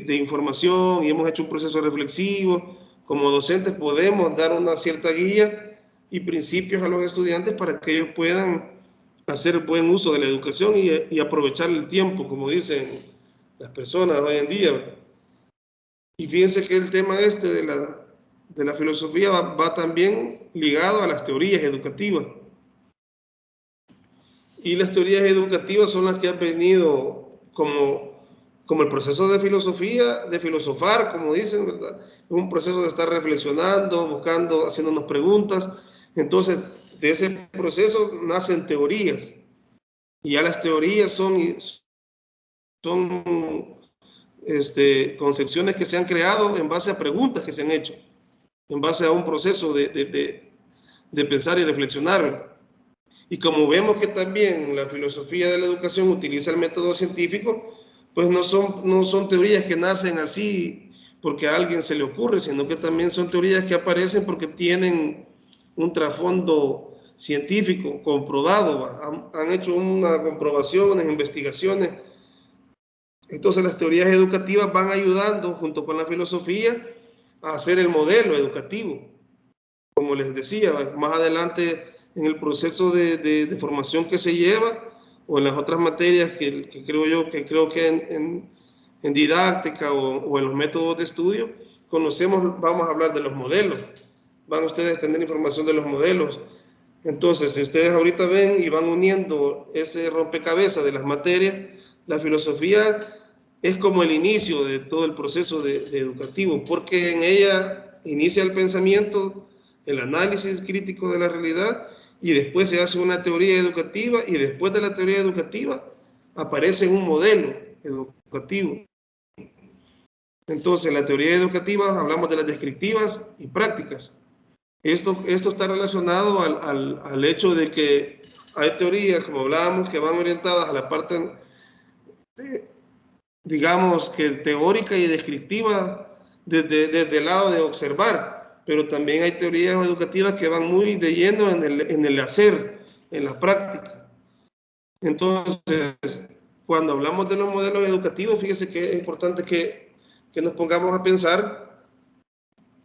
información y hemos hecho un proceso reflexivo, como docentes podemos dar una cierta guía y principios a los estudiantes para que ellos puedan hacer buen uso de la educación y aprovechar el tiempo, como dicen las personas hoy en día. Y fíjense que el tema de la filosofía va también ligado a las teorías educativas. Y las teorías educativas son las que han venido como el proceso de filosofía, de filosofar, como dicen, ¿verdad? Un proceso de estar reflexionando, buscando, haciéndonos preguntas. Entonces, de ese proceso nacen teorías. Y ya las teorías son concepciones que se han creado en base a preguntas que se han hecho, en base a un proceso de pensar y reflexionar. Y como vemos que también la filosofía de la educación utiliza el método científico, pues no son teorías que nacen así porque a alguien se le ocurre, sino que también son teorías que aparecen porque tienen un trasfondo científico comprobado, han hecho unas comprobaciones, investigaciones. Entonces las teorías educativas van ayudando junto con la filosofía a hacer el modelo educativo. Como les decía, más adelante en el proceso de formación que se lleva o en las otras materias que creo que en didáctica o en los métodos de estudio vamos a hablar de los modelos. Van ustedes a tener información de los modelos. Entonces, si ustedes ahorita ven y van uniendo ese rompecabezas de las materias, la filosofía es como el inicio de todo el proceso educativo, porque en ella inicia el pensamiento, el análisis crítico de la realidad, y después se hace una teoría educativa, y después de la teoría educativa aparece un modelo educativo. Entonces, la teoría educativa, hablamos de las descriptivas y prácticas. Esto está relacionado al hecho de que hay teorías, como hablábamos, que van orientadas a la parte, digamos, que teórica y descriptiva desde el lado de observar, pero también hay teorías educativas que van muy de lleno en el hacer, en la práctica. Entonces, cuando hablamos de los modelos educativos, fíjese que es importante que nos pongamos a pensar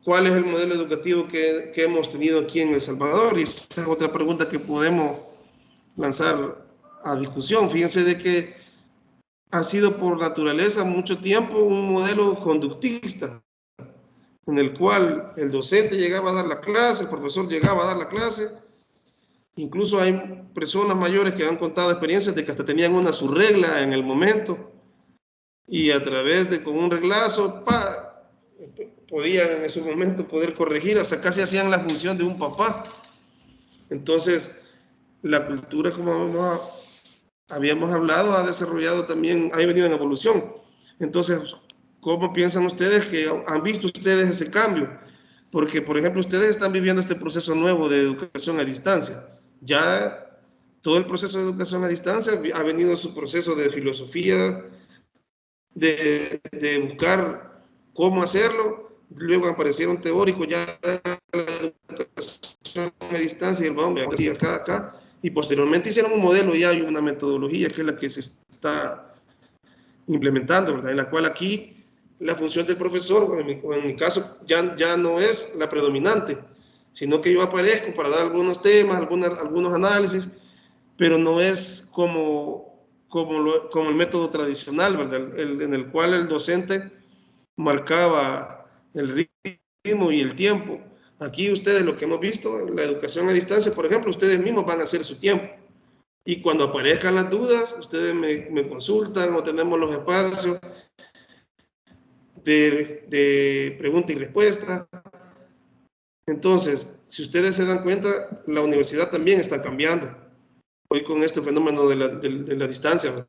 cuál es el modelo educativo que hemos tenido aquí en El Salvador, y esa es otra pregunta que podemos lanzar a discusión. Fíjense de que ha sido por naturaleza mucho tiempo un modelo conductista, en el cual el docente llegaba a dar la clase, el profesor llegaba a dar la clase. Incluso hay personas mayores que han contado experiencias de que hasta tenían su regla en el momento, y a través con un reglazo, podían en ese momento poder corregir, hasta casi hacían la función de un papá. Entonces, la cultura, como habíamos hablado, ha desarrollado también, ha venido en evolución. Entonces, ¿cómo piensan ustedes que han visto ustedes ese cambio? Porque, por ejemplo, ustedes están viviendo este proceso nuevo de educación a distancia. Ya todo el proceso de educación a distancia ha venido su proceso de filosofía, de buscar cómo hacerlo. Luego aparecieron teóricos ya de la educación a distancia, y el hombre así acá, y posteriormente hicieron un modelo ya y una metodología que es la que se está implementando, ¿verdad? En la cual aquí la función del profesor, en mi caso, ya no es la predominante, sino que yo aparezco para dar algunos temas, algunos análisis, pero no es como el método tradicional, ¿verdad? En el cual el docente marcaba el ritmo y el tiempo. Aquí ustedes, lo que hemos visto en la educación a distancia, por ejemplo, ustedes mismos van a hacer su tiempo. Y cuando aparezcan las dudas, ustedes me consultan o tenemos los espacios de pregunta y respuesta. Entonces, si ustedes se dan cuenta, la universidad también está cambiando hoy con este fenómeno de la distancia, ¿verdad?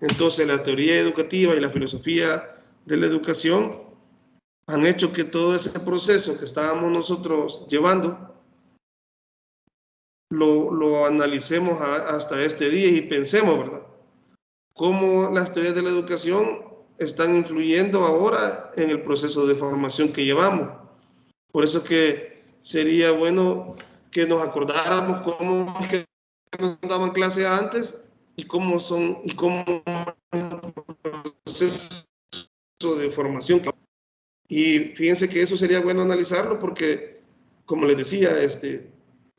Entonces, la teoría educativa y la filosofía de la educación han hecho que todo ese proceso que estábamos nosotros llevando lo analicemos hasta este día y pensemos, ¿verdad?, cómo las teorías de la educación están influyendo ahora en el proceso de formación que llevamos. Por eso que sería bueno que nos acordáramos cómo es que nos daban clase antes y cómo el proceso de formación. Y fíjense que eso sería bueno analizarlo porque, como les decía,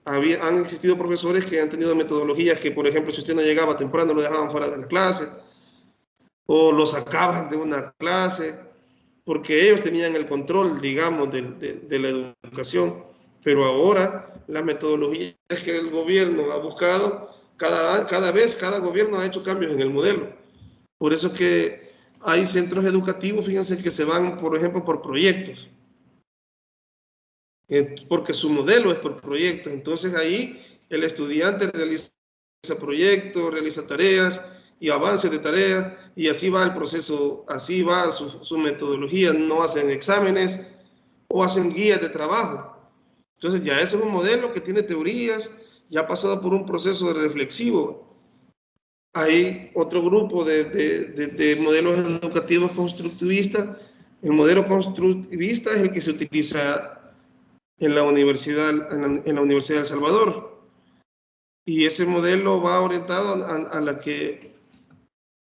han existido profesores que han tenido metodologías que, por ejemplo, si usted no llegaba temprano, lo dejaban fuera de la clase, o lo sacaban de una clase, porque ellos tenían el control, digamos, de la educación. Pero ahora, las metodologías que el gobierno ha buscado, cada vez, cada gobierno ha hecho cambios en el modelo. Por eso que hay centros educativos, fíjense, que se van, por ejemplo, por proyectos. Porque su modelo es por proyectos. Entonces ahí el estudiante realiza proyectos, realiza tareas y avances de tareas, y así va el proceso, así va su metodología. No hacen exámenes o hacen guías de trabajo. Entonces ya ese es un modelo que tiene teorías, ya ha pasado por un proceso de reflexivo. Hay otro grupo de modelos educativos constructivistas. El modelo constructivista es el que se utiliza en la Universidad de El Salvador. Y ese modelo va orientado a la que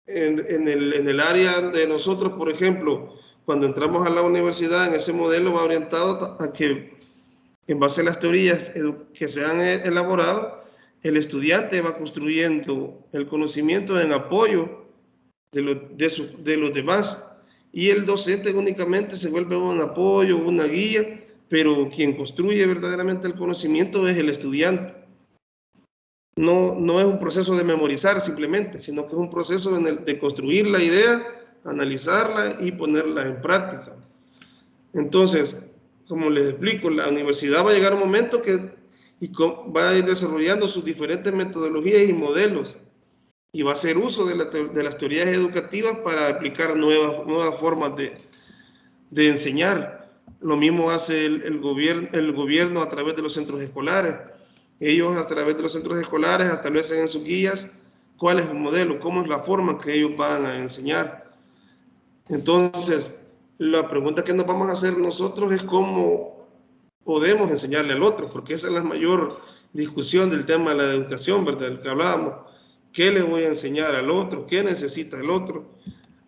en el área de nosotros, por ejemplo, cuando entramos a la universidad, en ese modelo va orientado a que, en base a las teorías que se han elaborado, el estudiante va construyendo el conocimiento en apoyo de los demás, y el docente únicamente se vuelve un apoyo, una guía, pero quien construye verdaderamente el conocimiento es el estudiante. No es un proceso de memorizar simplemente, sino que es un proceso de construir la idea, analizarla y ponerla en práctica. Entonces, como les explico, la universidad va a llegar un momento que va a ir desarrollando sus diferentes metodologías y modelos, y va a hacer uso de las teorías educativas para aplicar nuevas formas de enseñar. Lo mismo hace el gobierno a través de los centros escolares. Ellos, a través de los centros escolares, establecen en sus guías cuál es el modelo, cómo es la forma que ellos van a enseñar. Entonces, la pregunta que nos vamos a hacer nosotros es cómo podemos enseñarle al otro, porque esa es la mayor discusión del tema de la educación, ¿verdad?, del que hablábamos. ¿Qué le voy a enseñar al otro? ¿Qué necesita el otro?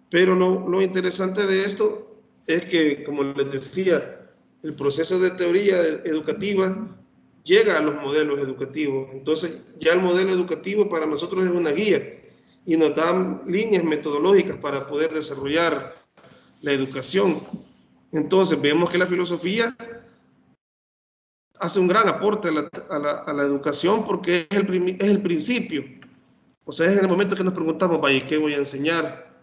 Pero lo interesante de esto es que, como les decía, el proceso de teoría educativa llega a los modelos educativos. Entonces, ya el modelo educativo para nosotros es una guía y nos dan líneas metodológicas para poder desarrollar la educación. Entonces, vemos que la filosofía hace un gran aporte a la educación porque es el principio. O sea, es en el momento que nos preguntamos, vaya, ¿qué voy a enseñar?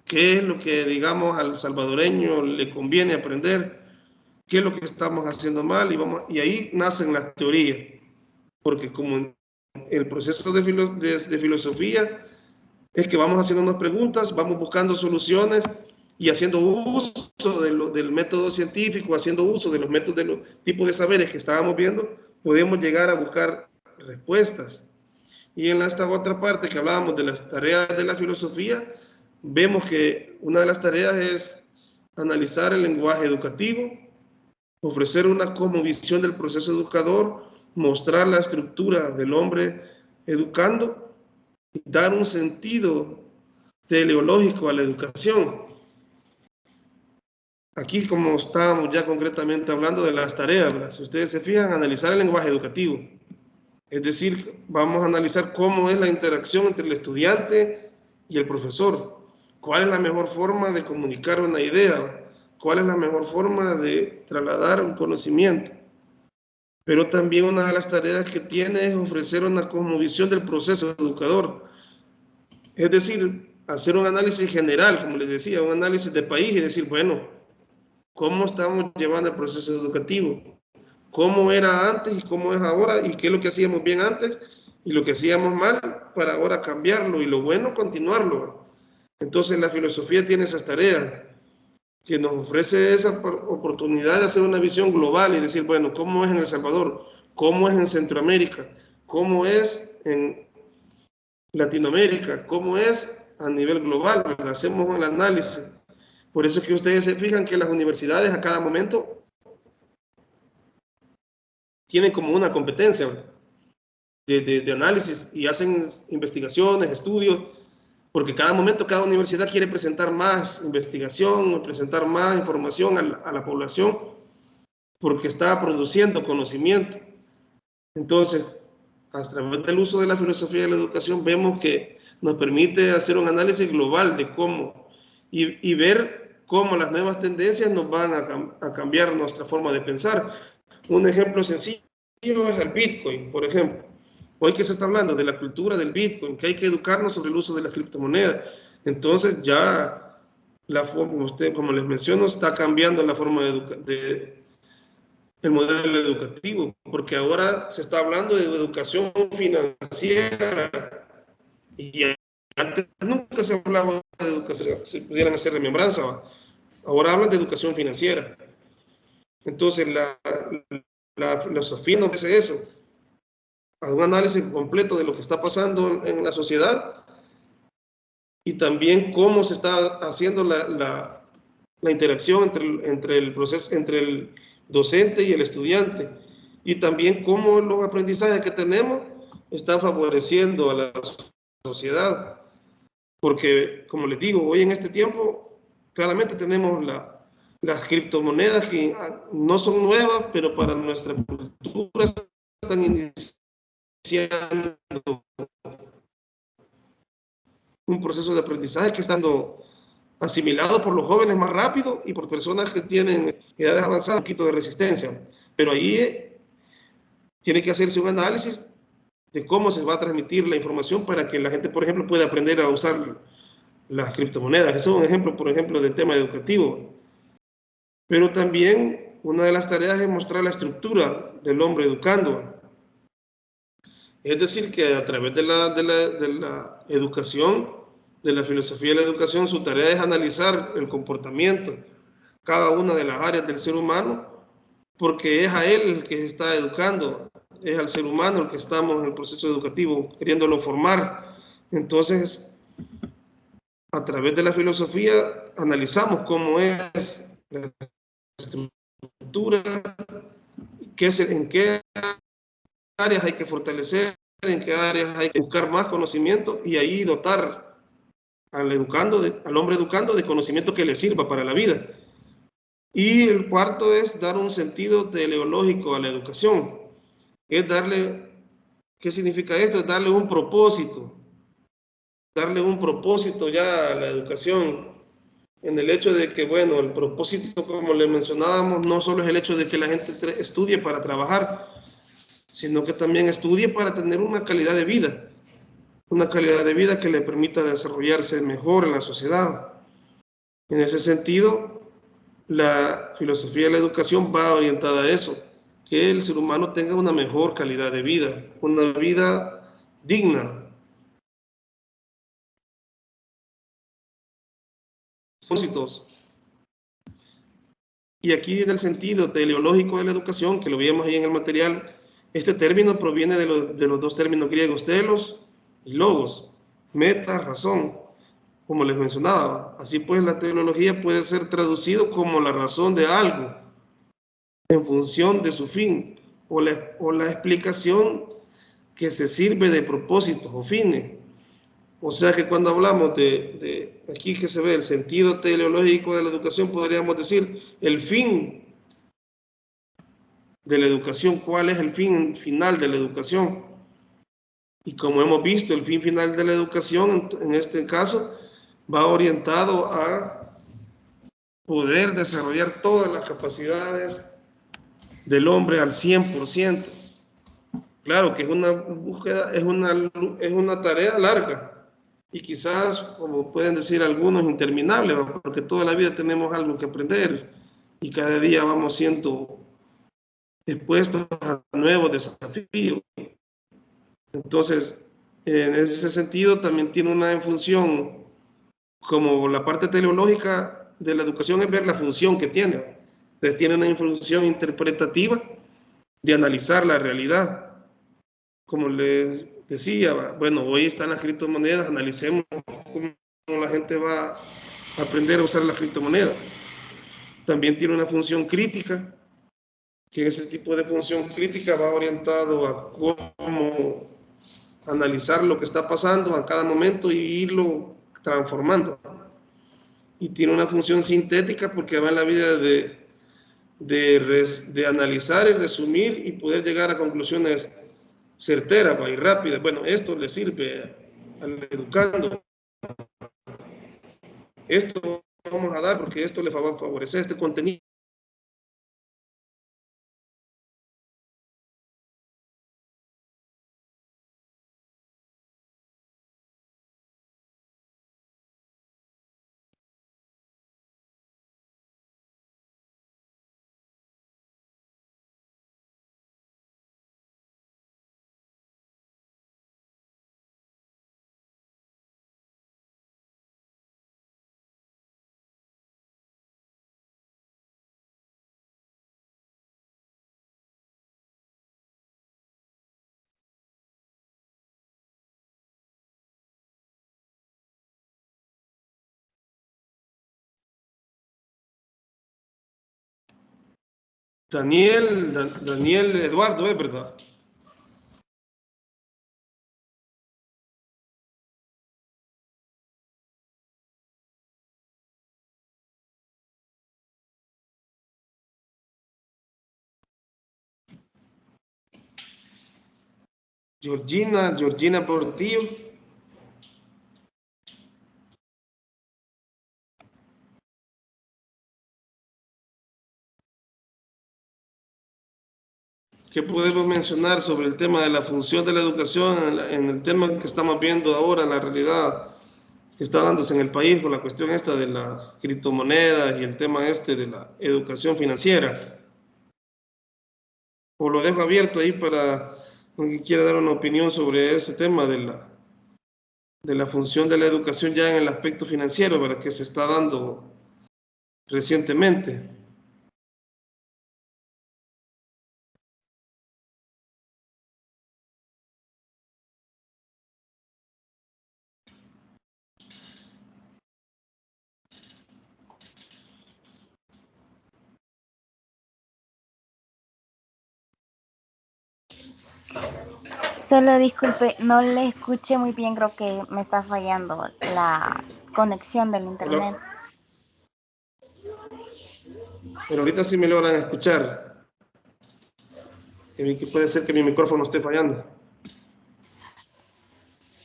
¿Qué es lo que, digamos, al salvadoreño le conviene aprender? ¿Qué es lo que estamos haciendo mal? Y ahí nacen las teorías. Porque como el proceso de filosofía es que vamos haciéndonos preguntas, vamos buscando soluciones y haciendo uso del método científico, haciendo uso de los métodos, de los tipos de saberes que estábamos viendo, podemos llegar a buscar respuestas. Y en esta otra parte que hablábamos de las tareas de la filosofía, vemos que una de las tareas es analizar el lenguaje educativo, ofrecer una cosmovisión del proceso educador, mostrar la estructura del hombre educando y dar un sentido teleológico a la educación. aquí como estábamos ya concretamente hablando de las tareas, ¿verdad? Si ustedes se fijan, analizar el lenguaje educativo. Es decir, vamos a analizar cómo es la interacción entre el estudiante y el profesor. ¿Cuál es la mejor forma de comunicar una idea? ¿Cuál es la mejor forma de trasladar un conocimiento? Pero también una de las tareas que tiene es ofrecer una cosmovisión del proceso educador. Es decir, hacer un análisis general, como les decía, un análisis de país y decir, bueno, ¿cómo estamos llevando el proceso educativo? ¿Cómo era antes y cómo es ahora? ¿Y qué es lo que hacíamos bien antes y lo que hacíamos mal para ahora cambiarlo? Y lo bueno, continuarlo. Entonces la filosofía tiene esas tareas, que nos ofrece esa oportunidad de hacer una visión global y decir, bueno, ¿cómo es en El Salvador? ¿Cómo es en Centroamérica? ¿Cómo es en Latinoamérica? ¿Cómo es a nivel global? Hacemos un análisis. Por eso es que ustedes se fijan que las universidades a cada momento tienen como una competencia de análisis y hacen investigaciones, estudios, porque cada momento cada universidad quiere presentar más investigación, presentar más información a la población, porque está produciendo conocimiento. Entonces, a través del uso de la filosofía de la educación, vemos que nos permite hacer un análisis global de cómo, y ver cómo las nuevas tendencias nos van a cambiar nuestra forma de pensar. Un ejemplo sencillo es el Bitcoin, por ejemplo. Hoy que se está hablando de la cultura del Bitcoin, que hay que educarnos sobre el uso de las criptomonedas. Entonces ya la forma, usted, como les menciono, está cambiando la forma el modelo educativo, porque ahora se está hablando de educación financiera y antes nunca se hablaba de educación, si pudieran hacer remembranza, ¿va? Ahora hablan de educación financiera. Entonces la filosofía nos dice eso, un análisis completo de lo que está pasando en la sociedad y también cómo se está haciendo la interacción entre el proceso, entre el docente y el estudiante, y también cómo los aprendizajes que tenemos están favoreciendo a la sociedad, porque como les digo, hoy en este tiempo claramente tenemos las criptomonedas que no son nuevas, pero para nuestra cultura están iniciando un proceso de aprendizaje que está siendo asimilado por los jóvenes más rápido y por personas que tienen edades avanzadas, un poquito de resistencia. Pero ahí tiene que hacerse un análisis de cómo se va a transmitir la información para que la gente, por ejemplo, pueda aprender a usar las criptomonedas. Eso es un ejemplo, por ejemplo, del tema educativo. Pero también una de las tareas es mostrar la estructura del hombre educando. Es decir, que a través de la educación, de la filosofía de la educación, su tarea es analizar el comportamiento, cada una de las áreas del ser humano, porque es a él el que se está educando, es al ser humano el que estamos en el proceso educativo, queriéndolo formar. Entonces, a través de la filosofía, analizamos cómo es la estructura, en qué áreas hay que fortalecer, en qué áreas hay que buscar más conocimiento y ahí dotar al hombre educando de conocimiento que le sirva para la vida. Y el cuarto es dar un sentido teleológico a la educación. Es darle, ¿qué significa esto? Es darle un propósito ya a la educación, en el hecho de que, bueno, el propósito, como le mencionábamos, no solo es el hecho de que la gente estudie para trabajar, sino que también estudie para tener una calidad de vida que le permita desarrollarse mejor en la sociedad. En ese sentido, la filosofía de la educación va orientada a eso, que el ser humano tenga una mejor calidad de vida, una vida digna. Y aquí en el sentido teleológico de la educación, que lo vimos ahí en el material, este término proviene de los dos términos griegos, telos y logos, meta, razón, como les mencionaba. Así pues, la teleología puede ser traducido como la razón de algo, en función de su fin, o la explicación que se sirve de propósitos o fines. O sea que cuando hablamos de aquí que se ve el sentido teleológico de la educación, podríamos decir el fin de la educación, cuál es el fin final de la educación. Y como hemos visto, el fin final de la educación, en este caso, va orientado a poder desarrollar todas las capacidades del hombre al 100%. Claro que es una búsqueda, es una tarea larga y quizás, como pueden decir algunos, interminable, porque toda la vida tenemos algo que aprender y cada día vamos siendo expuestos a nuevos desafíos. Entonces, en ese sentido, también tiene una función, como la parte teleológica de la educación es ver la función que tiene. Entonces, tiene una función interpretativa de analizar la realidad. Como les decía, bueno, hoy están las criptomonedas, analicemos cómo la gente va a aprender a usar las criptomonedas. También tiene una función crítica, que ese tipo de función crítica va orientado a cómo analizar lo que está pasando a cada momento y irlo transformando. Y tiene una función sintética porque va en la vida de analizar y resumir y poder llegar a conclusiones certeras y rápidas. Bueno, esto le sirve al educando. Esto vamos a dar porque esto le va a favorecer este contenido. Daniel Eduardo, ¿es verdad? Georgina Portillo. ¿Qué podemos mencionar sobre el tema de la función de la educación en el tema que estamos viendo ahora, en la realidad que está dándose en el país con la cuestión esta de las criptomonedas y el tema este de la educación financiera? O lo dejo abierto ahí para quien quiera dar una opinión sobre ese tema de la función de la educación ya en el aspecto financiero, ¿verdad? Que se está dando recientemente. Solo disculpe, no le escuché muy bien, creo que me está fallando la conexión del internet. Hola. Pero ahorita sí me logran escuchar. Que puede ser que mi micrófono esté fallando.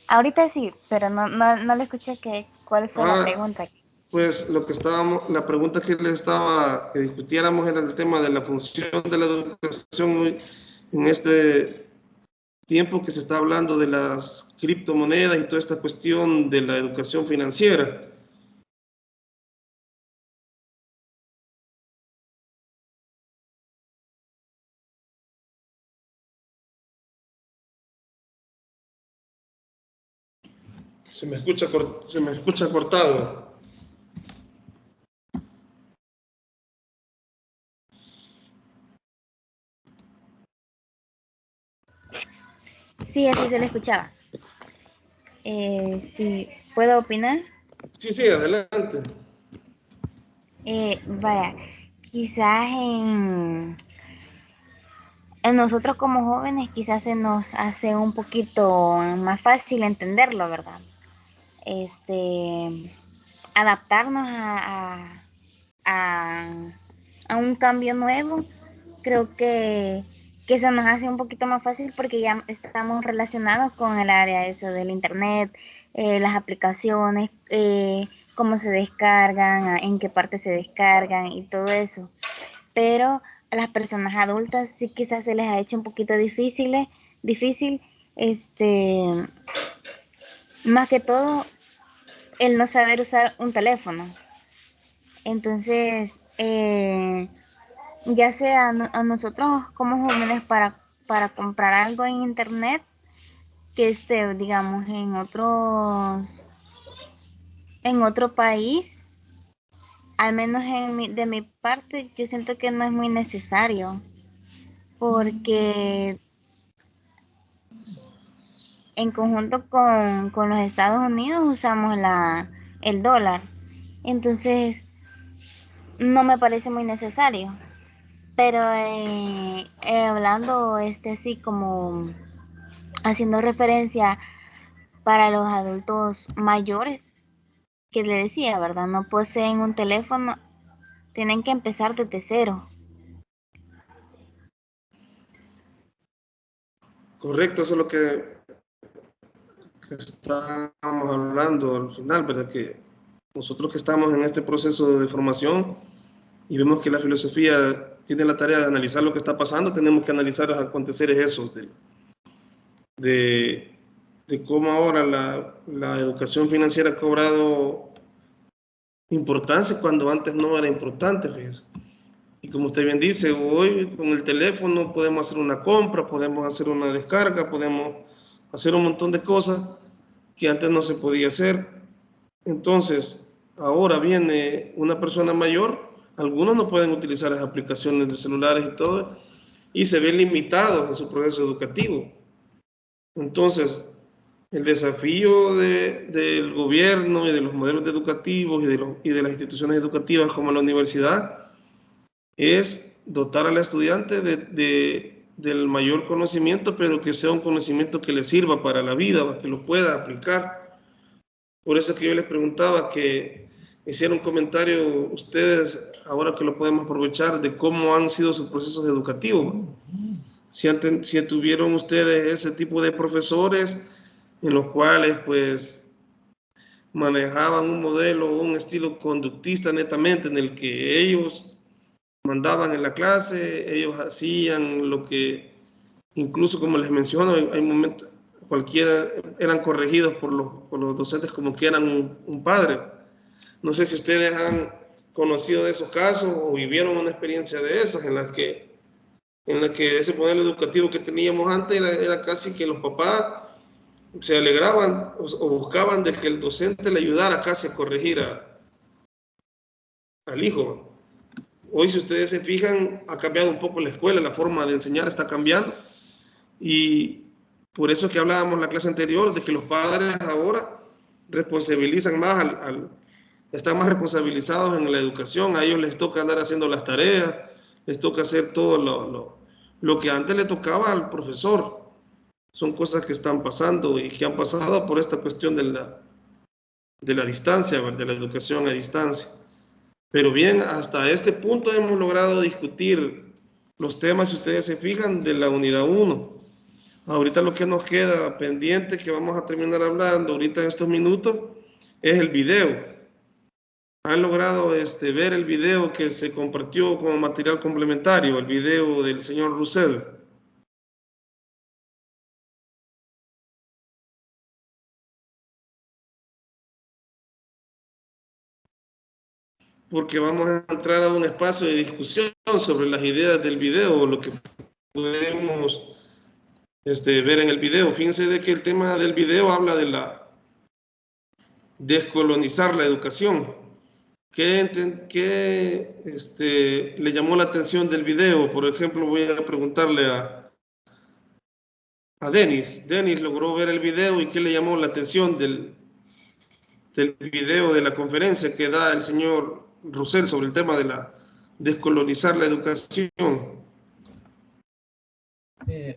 Ahorita sí, pero no le escuché cuál fue la pregunta. Pues lo que estábamos, la pregunta que les estaba, que discutiéramos era el tema de la función de la educación hoy, en este tiempo que se está hablando de las criptomonedas y toda esta cuestión de la educación financiera. Se me escucha cortado. Sí, así se le escuchaba. Sí, ¿puedo opinar? Sí, adelante. Vaya, quizás en nosotros como jóvenes quizás se nos hace un poquito más fácil entenderlo, ¿verdad? adaptarnos a un cambio nuevo. Creo que eso nos hace un poquito más fácil porque ya estamos relacionados con el área eso del internet, las aplicaciones, cómo se descargan, en qué parte se descargan y todo eso. Pero a las personas adultas sí quizás se les ha hecho un poquito difícil, más que todo el no saber usar un teléfono. Entonces, ya sea a nosotros como jóvenes para comprar algo en internet que esté, digamos, en otro país, al menos de mi parte, yo siento que no es muy necesario, porque en conjunto con los Estados Unidos usamos el dólar. Entonces, no me parece muy necesario. Pero hablando así como haciendo referencia para los adultos mayores, que le decía, ¿verdad? No poseen un teléfono, tienen que empezar desde cero. Correcto, eso es lo que estábamos hablando al final, ¿verdad? Que nosotros que estamos en este proceso de formación y vemos que la filosofía tiene la tarea de analizar lo que está pasando, tenemos que analizar los aconteceres esos de cómo ahora la educación financiera ha cobrado importancia cuando antes no era importante, fíjese. Y como usted bien dice, hoy con el teléfono podemos hacer una compra, podemos hacer una descarga, podemos hacer un montón de cosas que antes no se podía hacer. Entonces, ahora viene una persona mayor, algunos no pueden utilizar las aplicaciones de celulares y todo, y se ven limitados en su proceso educativo. Entonces, el desafío del gobierno y de los modelos educativos y de las instituciones educativas como la universidad es dotar al estudiante del mayor conocimiento, pero que sea un conocimiento que le sirva para la vida, que lo pueda aplicar. Por eso es que yo les preguntaba que hicieran un comentario ustedes, ahora que lo podemos aprovechar, de cómo han sido sus procesos educativos. Si tuvieron ustedes ese tipo de profesores en los cuales pues manejaban un modelo o un estilo conductista netamente en el que ellos mandaban en la clase, ellos hacían lo que, incluso como les menciono, hay momentos, cualquiera eran corregidos por los docentes como que eran un padre. No sé si ustedes han conocido de esos casos o vivieron una experiencia de esas en la que ese modelo educativo que teníamos antes era casi que los papás se alegraban o buscaban de que el docente le ayudara casi a corregir al hijo. Hoy, si ustedes se fijan, ha cambiado un poco la escuela, la forma de enseñar está cambiando. Y por eso es que hablábamos en la clase anterior de que los padres ahora responsabilizan más, están más responsabilizados en la educación. A ellos les toca andar haciendo las tareas, les toca hacer todo lo que antes le tocaba al profesor. Son cosas que están pasando y que han pasado por esta cuestión de la distancia, de la educación a distancia. Pero bien, hasta este punto hemos logrado discutir los temas, si ustedes se fijan, de la unidad 1. Ahorita lo que nos queda pendiente, que vamos a terminar hablando ahorita en estos minutos, es el video. ¿Han logrado ver el video que se compartió como material complementario, el video del señor Russell? Porque vamos a entrar a un espacio de discusión sobre las ideas del video, lo que podemos ver en el video. Fíjense de que el tema del video habla de descolonizar la educación. ¿Qué le llamó la atención del video? Por ejemplo, voy a preguntarle a Denis. Denis logró ver el video y ¿qué le llamó la atención del video de la conferencia que da el señor Russell sobre el tema de descolonizar la educación? Sí,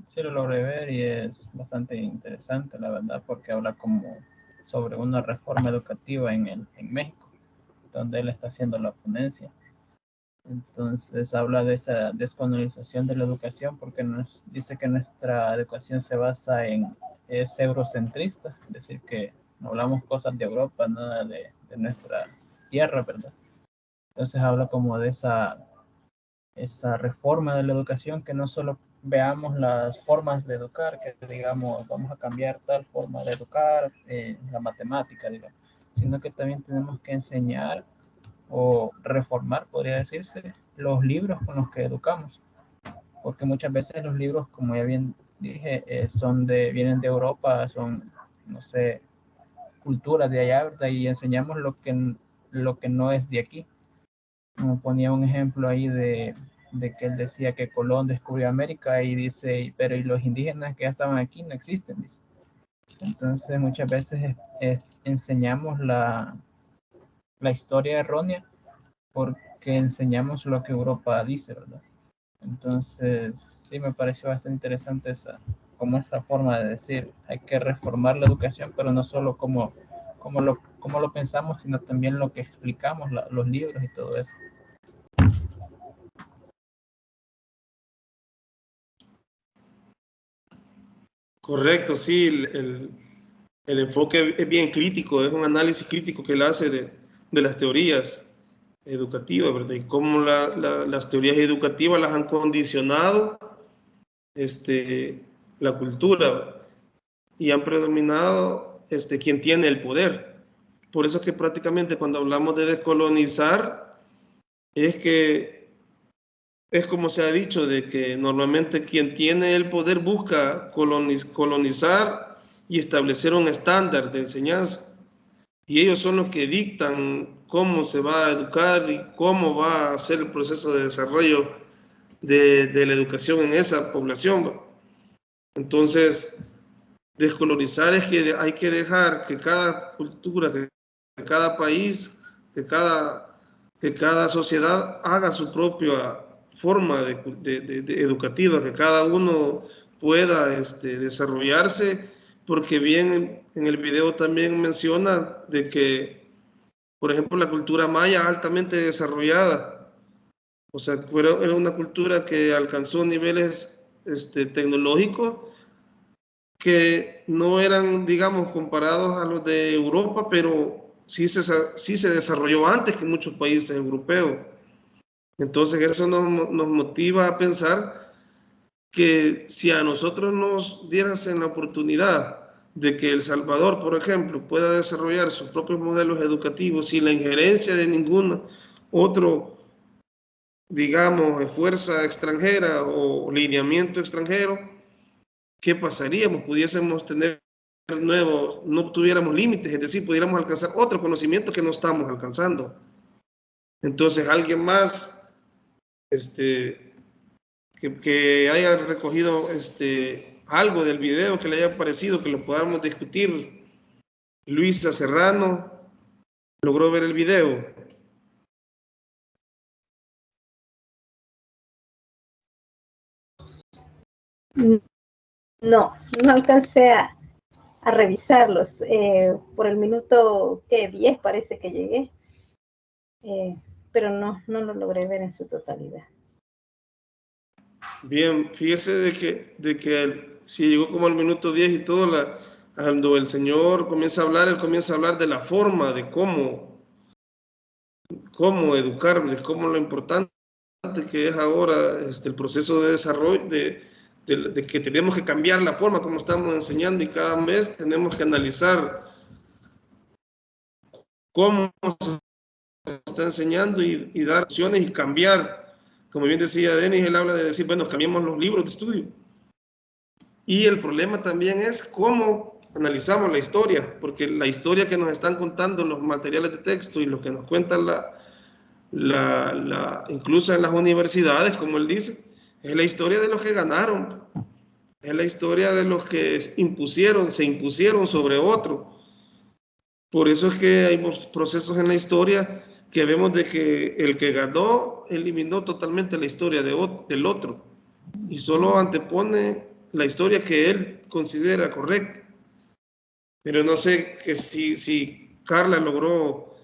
sí lo logré ver y es bastante interesante, la verdad, porque habla como sobre una reforma educativa en México, donde él está haciendo la ponencia. Entonces habla de esa descolonización de la educación porque dice que nuestra educación se basa es eurocentrista, es decir, que no hablamos cosas de Europa, nada de nuestra tierra, ¿verdad? Entonces habla como de esa reforma de la educación, que no solo veamos las formas de educar, que digamos, vamos a cambiar tal forma de educar, la matemática, digamos, sino que también tenemos que enseñar o reformar, podría decirse, los libros con los que educamos, porque muchas veces los libros, como ya bien dije, vienen de Europa, son, no sé, culturas de allá, ¿verdad? Y enseñamos lo que no es de aquí. Como ponía un ejemplo ahí de que él decía que Colón descubrió América y dice, pero y los indígenas que ya estaban aquí no existen, dice. Entonces muchas veces enseñamos la historia errónea porque enseñamos lo que Europa dice, ¿verdad? Entonces, sí, me pareció bastante interesante esa forma de decir, hay que reformar la educación, pero no solo como lo pensamos, sino también lo que explicamos, los libros y todo eso. Correcto, sí, el enfoque es bien crítico, es un análisis crítico que él hace de las teorías educativas, ¿verdad? Y cómo las teorías educativas las han condicionado la cultura y han predominado quien tiene el poder. Por eso es que prácticamente cuando hablamos de descolonizar, es como se ha dicho, de que normalmente quien tiene el poder busca colonizar y establecer un estándar de enseñanza. Y ellos son los que dictan cómo se va a educar y cómo va a ser el proceso de desarrollo de la educación en esa población. Entonces, descolonizar es que hay que dejar que cada cultura, que cada país, que cada sociedad haga su propia forma educativa, que cada uno pueda desarrollarse, porque bien en el video también menciona de que, por ejemplo, la cultura maya altamente desarrollada, o sea, era una cultura que alcanzó niveles tecnológicos que no eran, digamos, comparados a los de Europa, pero sí se desarrolló antes que muchos países europeos. Entonces eso nos motiva a pensar que si a nosotros nos dierasen la oportunidad de que El Salvador, por ejemplo, pueda desarrollar sus propios modelos educativos sin la injerencia de ningún otro, digamos, fuerza extranjera o lineamiento extranjero, ¿qué pasaríamos? Pudiésemos tener no tuviéramos límites, es decir, pudiéramos alcanzar otro conocimiento que no estamos alcanzando. Entonces, alguien más que haya recogido algo del video que le haya parecido, que lo podamos discutir. Luisa Serrano, ¿logró ver el video? No, no alcancé a revisarlos. Por el minuto 10 parece que llegué, pero no lo logré ver en su totalidad. Bien, fíjese de que si llegó como al minuto 10 y todo, cuando el Señor comienza a hablar, Él comienza a hablar de la forma, de cómo educar, de cómo lo importante que es ahora el proceso de desarrollo, de que tenemos que cambiar la forma como estamos enseñando y cada mes tenemos que analizar cómo se está enseñando y dar opciones y cambiar. Como bien decía Denis, él habla de decir, bueno, cambiemos los libros de estudio. Y el problema también es cómo analizamos la historia, porque la historia que nos están contando los materiales de texto y lo que nos cuentan incluso en las universidades, como él dice, es la historia de los que ganaron, es la historia de los que se impusieron sobre otro. Por eso es que hay procesos en la historia que vemos de que el que ganó eliminó totalmente la historia del otro y solo antepone la historia que él considera correcta. pero no sé que si Carla logró,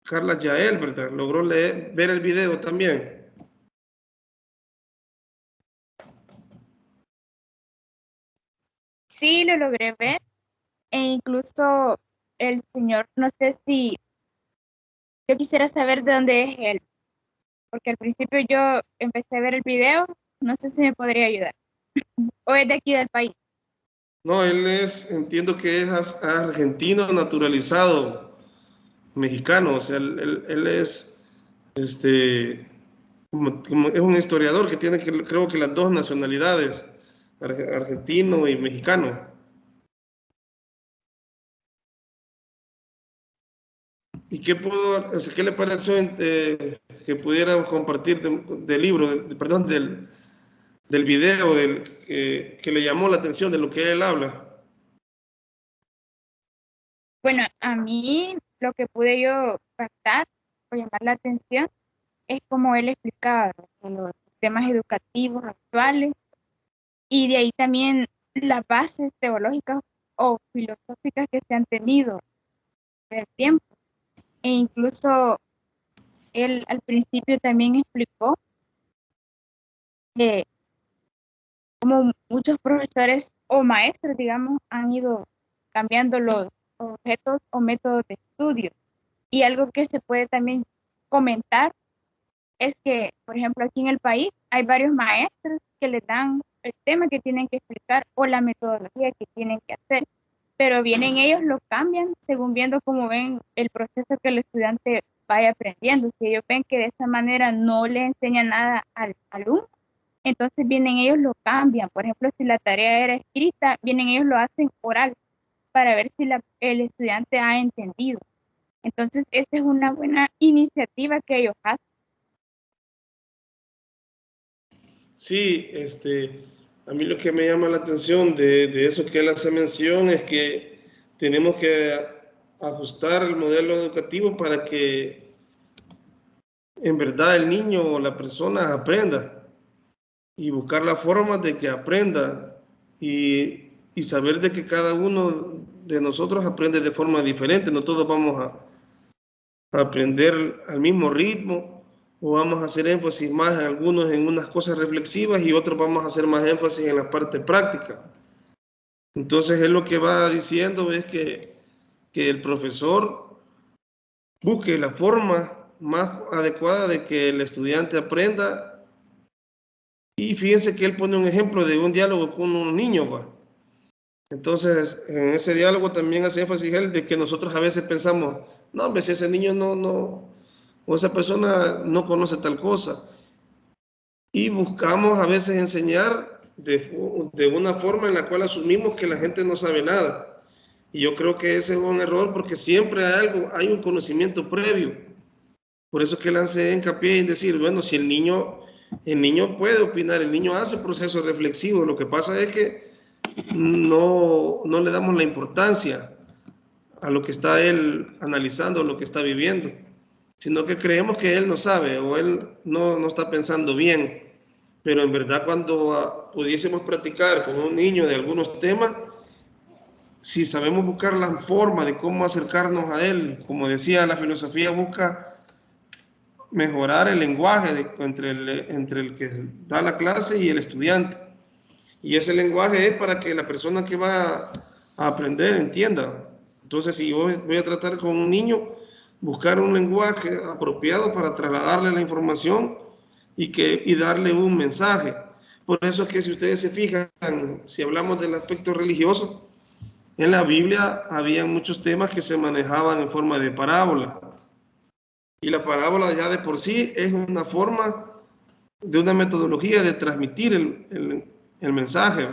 Carla Yael, ¿verdad? Logró ver el video también. Sí, lo logré ver e incluso el señor, no sé si yo quisiera saber de dónde es él, porque al principio yo empecé a ver el video, no sé si me podría ayudar, o es de aquí del país. No, él es, entiendo que es argentino naturalizado mexicano, o sea, él es, es un historiador que tiene, creo que las dos nacionalidades, argentino y mexicano. ¿Y qué o sea, qué le pareció que pudiera compartir del libro, perdón, del video, que le llamó la atención de lo que él habla? Bueno, a mí lo que pude yo captar o llamar la atención es como él explicaba los temas educativos actuales y de ahí también las bases teológicas o filosóficas que se han tenido en el tiempo. E incluso él al principio también explicó que como muchos profesores o maestros, digamos, han ido cambiando los objetos o métodos de estudio. Y algo que se puede también comentar es que, por ejemplo, aquí en el país hay varios maestros que les dan el tema que tienen que explicar o la metodología que tienen que hacer, pero vienen ellos, lo cambian según viendo cómo ven el proceso que el estudiante vaya aprendiendo. Si ellos ven que de esa manera no le enseña nada al alumno, entonces vienen ellos, lo cambian. Por ejemplo, si la tarea era escrita, vienen ellos, lo hacen oral para ver si el estudiante ha entendido. Entonces, esta es una buena iniciativa que ellos hacen. Sí, a mí lo que me llama la atención de eso que él hace mención es que tenemos que ajustar el modelo educativo para que en verdad el niño o la persona aprenda y buscar la forma de que aprenda y saber de que cada uno de nosotros aprende de forma diferente. No todos vamos a aprender al mismo ritmo o vamos a hacer énfasis más en algunos en unas cosas reflexivas y otros vamos a hacer más énfasis en la parte práctica. Entonces él lo que va diciendo es que el profesor busque la forma más adecuada de que el estudiante aprenda. Y fíjense que él pone un ejemplo de un diálogo con un niño, ¿va? Entonces, en ese diálogo también hace énfasis él de que nosotros a veces pensamos, no, hombre, si ese niño o esa persona no conoce tal cosa. Y buscamos a veces enseñar de una forma en la cual asumimos que la gente no sabe nada. Y yo creo que ese es un error porque siempre hay un conocimiento previo. Por eso que él hace hincapié en decir, bueno, si el niño puede opinar, el niño hace procesos reflexivos, lo que pasa es que no le damos la importancia a lo que está él analizando, lo que está viviendo, sino que creemos que él no sabe o él no está pensando bien. Pero en verdad cuando pudiésemos practicar con un niño de algunos temas, si sabemos buscar la forma de cómo acercarnos a él, como decía, la filosofía busca mejorar el lenguaje entre el que da la clase y el estudiante. Y ese lenguaje es para que la persona que va a aprender entienda. Entonces, si yo voy a tratar con un niño, buscar un lenguaje apropiado para trasladarle la información y darle un mensaje. Por eso es que si ustedes se fijan, si hablamos del aspecto religioso, en la Biblia había muchos temas que se manejaban en forma de parábola. Y la parábola ya de por sí es una forma de una metodología de transmitir el mensaje.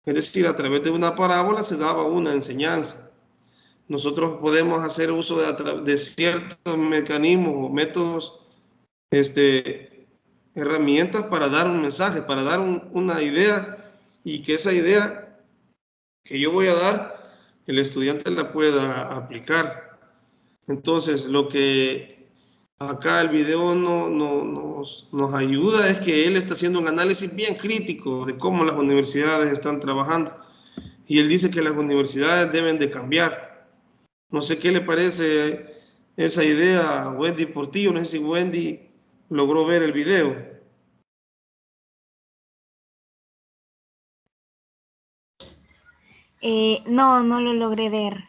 Es decir, a través de una parábola se daba una enseñanza. Nosotros podemos hacer uso de ciertos mecanismos o métodos, herramientas para dar un mensaje, para dar una idea y que esa idea que yo voy a dar, el estudiante la pueda aplicar. Entonces, lo que acá el video nos ayuda es que él está haciendo un análisis bien crítico de cómo las universidades están trabajando. y él dice que las universidades deben de cambiar. No sé qué le parece esa idea a Wendy Portillo, no sé si Wendy logró ver el video. No, no lo logré ver.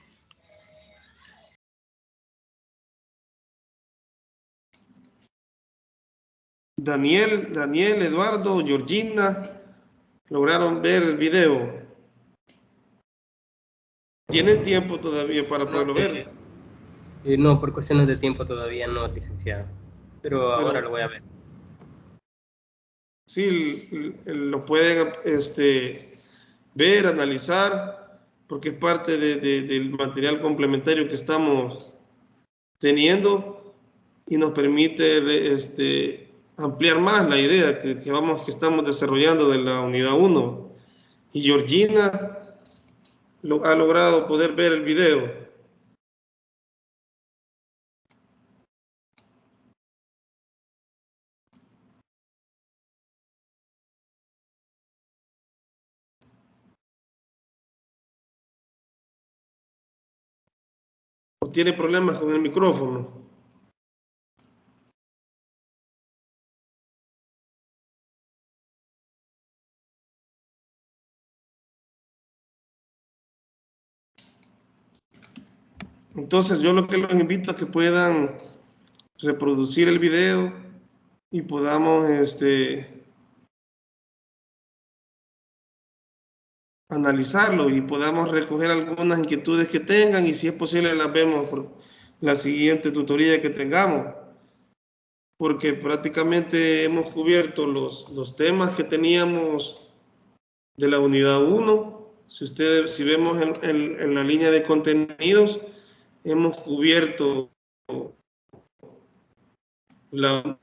Daniel, Eduardo, Georgina, lograron ver el video. ¿Tienen tiempo todavía para poderlo ver? No, por cuestiones de tiempo todavía no, licenciado. Pero ahora lo voy a ver. Sí, lo pueden ver, analizar, porque es parte del material complementario que estamos teniendo y nos permite ampliar más la idea que estamos desarrollando de la unidad 1. Y Georgina ha logrado poder ver el video. ¿O tiene problemas con el micrófono? Entonces yo lo que los invito a que puedan reproducir el video y podamos analizarlo y podamos recoger algunas inquietudes que tengan, y si es posible las vemos por la siguiente tutoría que tengamos, porque prácticamente hemos cubierto los temas que teníamos de la unidad 1. Si vemos en la línea de contenidos, hemos cubierto la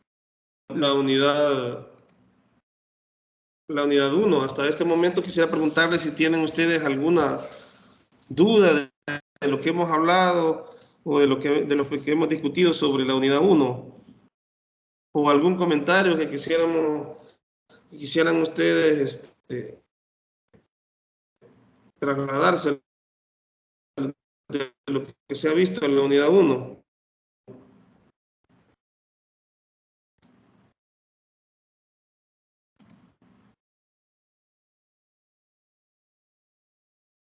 unidad 1. Hasta este momento quisiera preguntarles si tienen ustedes alguna duda de lo que hemos hablado o de lo que hemos discutido sobre la unidad 1, o algún comentario que quisieran ustedes trasladarse de lo que se ha visto en la unidad 1.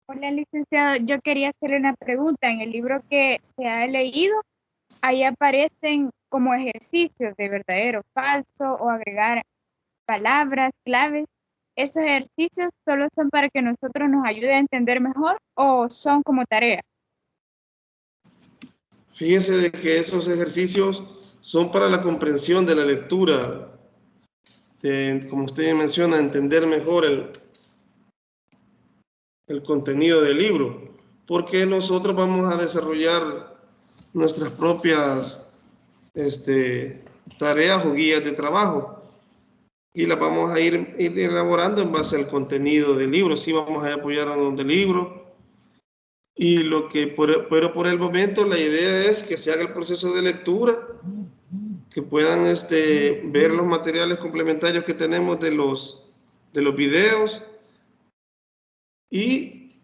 Hola, licenciado. Yo quería hacerle una pregunta. En el libro que se ha leído, ahí aparecen como ejercicios de verdadero, falso o agregar palabras, claves. ¿Esos ejercicios solo son para que nosotros nos ayude a entender mejor o son como tarea? Fíjense de que esos ejercicios son para la comprensión de la lectura, como usted menciona, entender mejor el contenido del libro, porque nosotros vamos a desarrollar nuestras propias tareas o guías de trabajo y las vamos a ir elaborando en base al contenido del libro. Sí, vamos a apoyarnos del libro, pero por el momento la idea es que se haga el proceso de lectura, que puedan ver los materiales complementarios que tenemos de los videos, y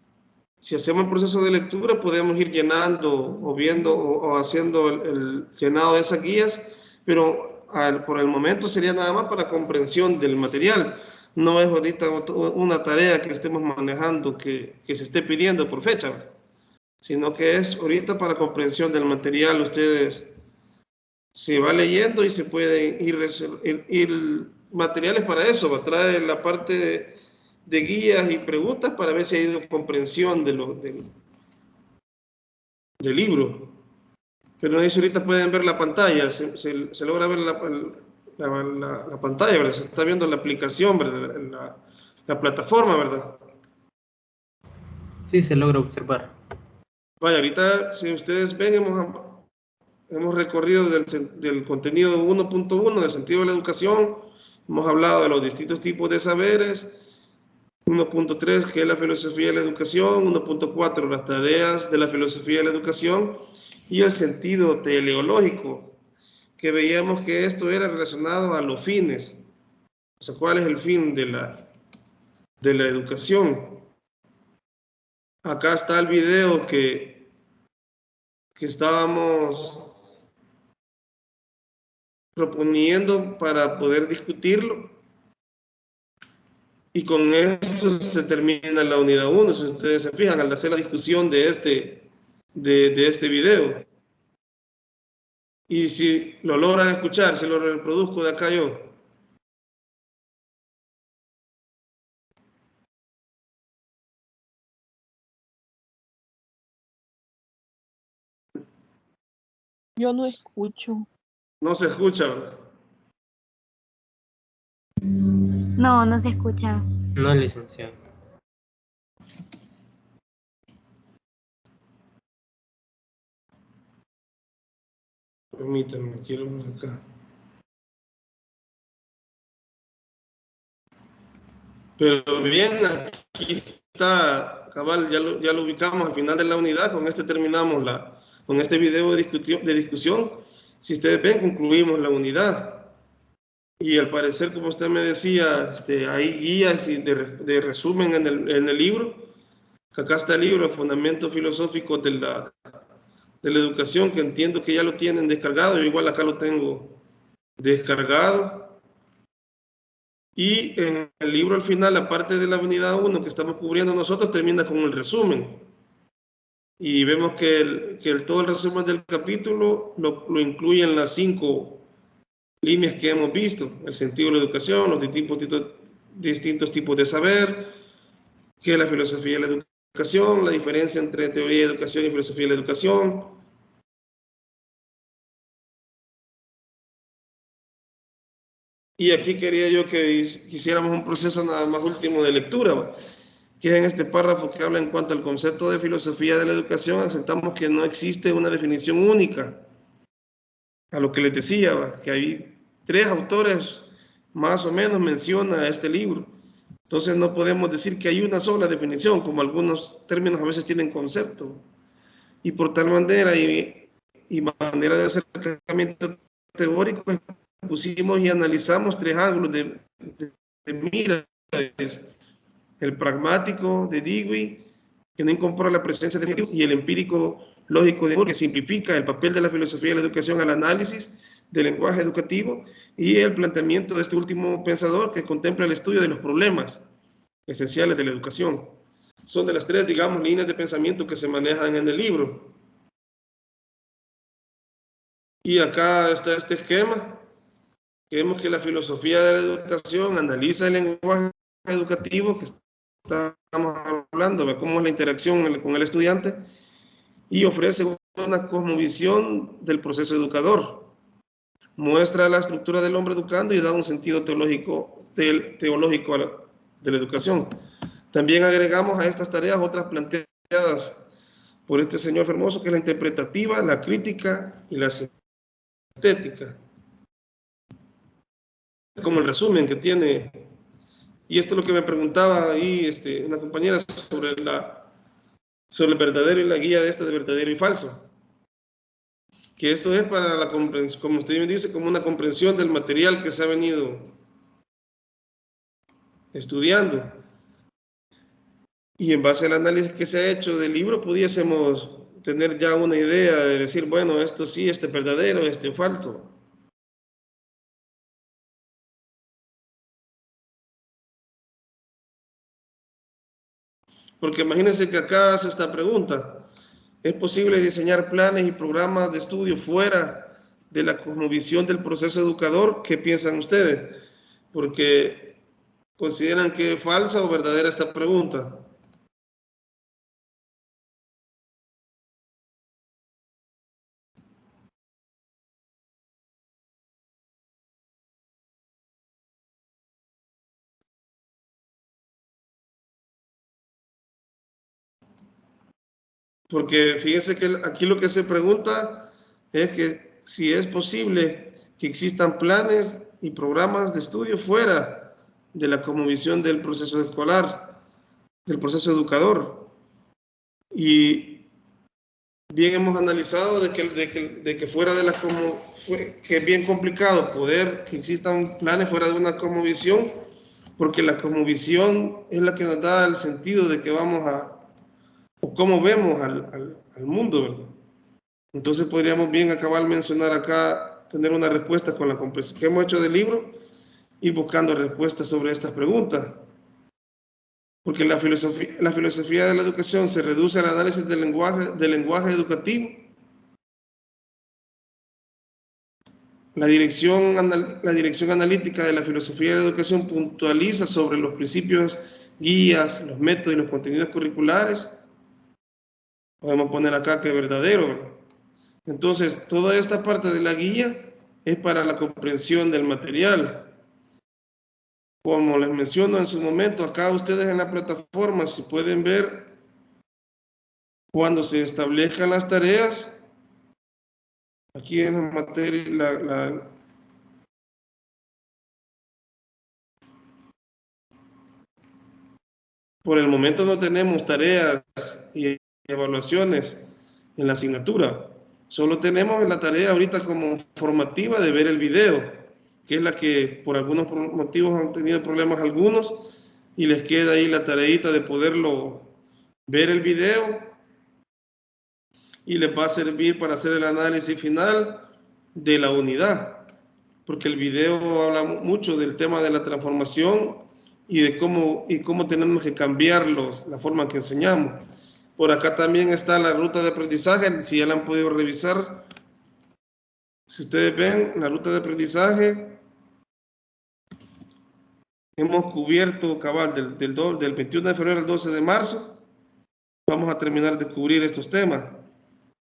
si hacemos el proceso de lectura podemos ir llenando o viendo o haciendo el llenado de esas guías, pero por el momento sería nada más para comprensión del material. No es ahorita una tarea que estemos manejando que se esté pidiendo por fecha, sino que es ahorita para comprensión del material. Ustedes se va leyendo y se pueden ir materiales para eso. Va a traer la parte de guías y preguntas para ver si hay ido comprensión del libro. Pero ahí ahorita pueden ver la pantalla, se logra ver la pantalla, ¿verdad? Se está viendo la aplicación, ¿verdad? La plataforma, ¿verdad? Sí, se logra observar. Vaya, ahorita si ustedes ven, hemos recorrido del contenido 1.1 del sentido de la educación, hemos hablado de los distintos tipos de saberes, 1.3 que es la filosofía de la educación, 1.4 las tareas de la filosofía de la educación y el sentido teleológico, que veíamos que esto era relacionado a los fines, o sea, cuál es el fin de la educación. acá está el video que estábamos proponiendo para poder discutirlo. Y con eso se termina la unidad 1, si ustedes se fijan, al hacer la discusión de este video. Y si lo logran escuchar, se lo reproduzco de acá yo. Yo no escucho. No se escucha, ¿verdad? No, no se escucha. No, licenciado. Permítanme, quiero ver acá. Pero bien, aquí está, cabal, ya lo ubicamos al final de la unidad. Con este terminamos con este video de discusión. Si ustedes ven, concluimos la unidad. Y al parecer, como usted me decía, hay guías de resumen en el libro. Acá está el libro, Fundamentos Filosóficos de la Educación, que entiendo que ya lo tienen descargado. Yo igual acá lo tengo descargado. Y en el libro al final, la parte de la unidad 1 que estamos cubriendo nosotros, termina con el resumen. Y vemos que todo el resumen del capítulo lo incluyen las 5 líneas que hemos visto: el sentido de la educación, los distintos tipos de saber, qué es la filosofía de la educación, la diferencia entre teoría de educación y filosofía de la educación. Y aquí quería yo que hiciéramos un proceso nada más último de lectura, que es en este párrafo que habla en cuanto al concepto de filosofía de la educación. Aceptamos que no existe una definición única. A lo que les decía, que hay 3 autores más o menos menciona este libro. Entonces no podemos decir que hay una sola definición, como algunos términos a veces tienen concepto. Y por tal manera y manera de acercamiento teórico, pusimos y analizamos 3 ángulos de mira: el pragmático de Dewey, que no incorpora la presencia de Dios, y el empírico lógico de Moore, que simplifica el papel de la filosofía de la educación al análisis del lenguaje educativo, y el planteamiento de este último pensador, que contempla el estudio de los problemas esenciales de la educación. Son de las 3, digamos, líneas de pensamiento que se manejan en el libro. Y acá está este esquema. Vemos que la filosofía de la educación analiza el lenguaje educativo, que estamos hablando de cómo es la interacción con el estudiante, y ofrece una cosmovisión del proceso educador. Muestra la estructura del hombre educando y da un sentido teológico de la educación. También agregamos a estas tareas otras planteadas por este señor Fermoso, que es la interpretativa, la crítica y la estética. Como el resumen que tiene. Y esto es lo que me preguntaba ahí una compañera sobre el verdadero y la guía de verdadero y falso. Que esto es para la comprensión, como usted me dice, como una comprensión del material que se ha venido estudiando. Y en base al análisis que se ha hecho del libro, pudiésemos tener ya una idea de decir, bueno, esto sí, este es verdadero, este es falso. Porque imagínense que acá hace esta pregunta: ¿es posible diseñar planes y programas de estudio fuera de la cosmovisión del proceso educador? ¿Qué piensan ustedes? Porque consideran que es falsa o verdadera esta pregunta. Porque fíjense que aquí lo que se pregunta es que si es posible que existan planes y programas de estudio fuera de la cosmovisión del proceso escolar, del proceso educador. Y bien hemos analizado de que fuera de que es bien complicado poder que existan planes fuera de una cosmovisión, porque la cosmovisión es la que nos da el sentido de que vamos a cómo vemos al mundo, ¿verdad? Entonces podríamos bien acabar de mencionar acá, tener una respuesta con la comprensión que hemos hecho del libro y buscando respuestas sobre estas preguntas. Porque la filosofía de la educación se reduce al análisis del lenguaje educativo. La dirección analítica de la filosofía de la educación puntualiza sobre los principios, guías, los métodos y los contenidos curriculares. Podemos poner acá que es verdadero, ¿verdad? Entonces, toda esta parte de la guía es para la comprensión del material. Como les menciono en su momento, acá ustedes en la plataforma, si pueden ver, cuando se establezcan las tareas, aquí en la materia, por el momento no tenemos tareas y evaluaciones en la asignatura. Solo tenemos la tarea ahorita como formativa de ver el video, que es la que por algunos motivos han tenido problemas algunos, y les queda ahí la tareita de poderlo ver el video, y les va a servir para hacer el análisis final de la unidad, porque el video habla mucho del tema de la transformación y de cómo tenemos que cambiar la forma en que enseñamos. Por acá también está la ruta de aprendizaje, si ya la han podido revisar. Si ustedes ven la ruta de aprendizaje, hemos cubierto cabal del 21 de febrero al 12 de marzo. Vamos a terminar de cubrir estos temas.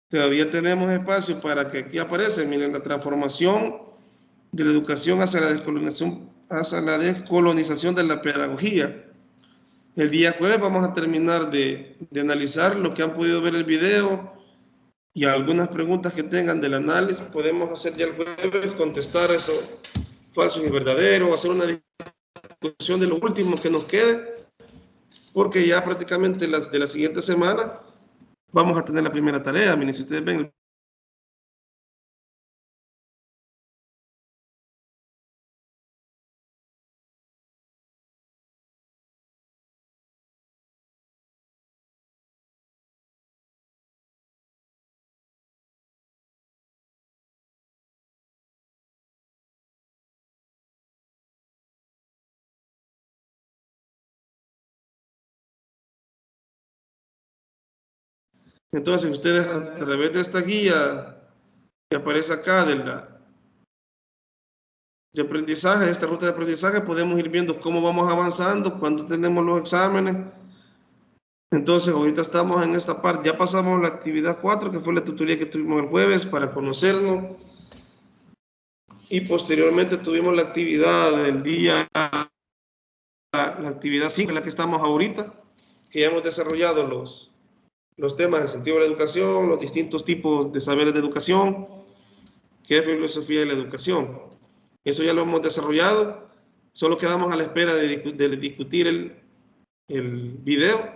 Todavía tenemos espacio para que aquí aparece, miren, la transformación de la educación hacia la descolonización de la pedagogía. El día jueves vamos a terminar de analizar lo que han podido ver el video y algunas preguntas que tengan del análisis. Podemos hacer ya el jueves, contestar eso falso y verdadero, hacer una discusión de lo último que nos quede, porque ya prácticamente de la siguiente semana vamos a tener la primera tarea. Miren, si ustedes ven, entonces ustedes a través de esta guía que aparece acá de aprendizaje, esta ruta de aprendizaje, podemos ir viendo cómo vamos avanzando, cuando tenemos los exámenes. Entonces ahorita estamos en esta parte, ya pasamos la actividad 4, que fue la tutoría que tuvimos el jueves para conocernos, y posteriormente tuvimos la actividad del día, la actividad 5, en la que estamos ahorita, que ya hemos desarrollado los temas del sentido de la educación, los distintos tipos de saberes de educación, que es filosofía de la educación. Eso ya lo hemos desarrollado, solo quedamos a la espera de discutir el video.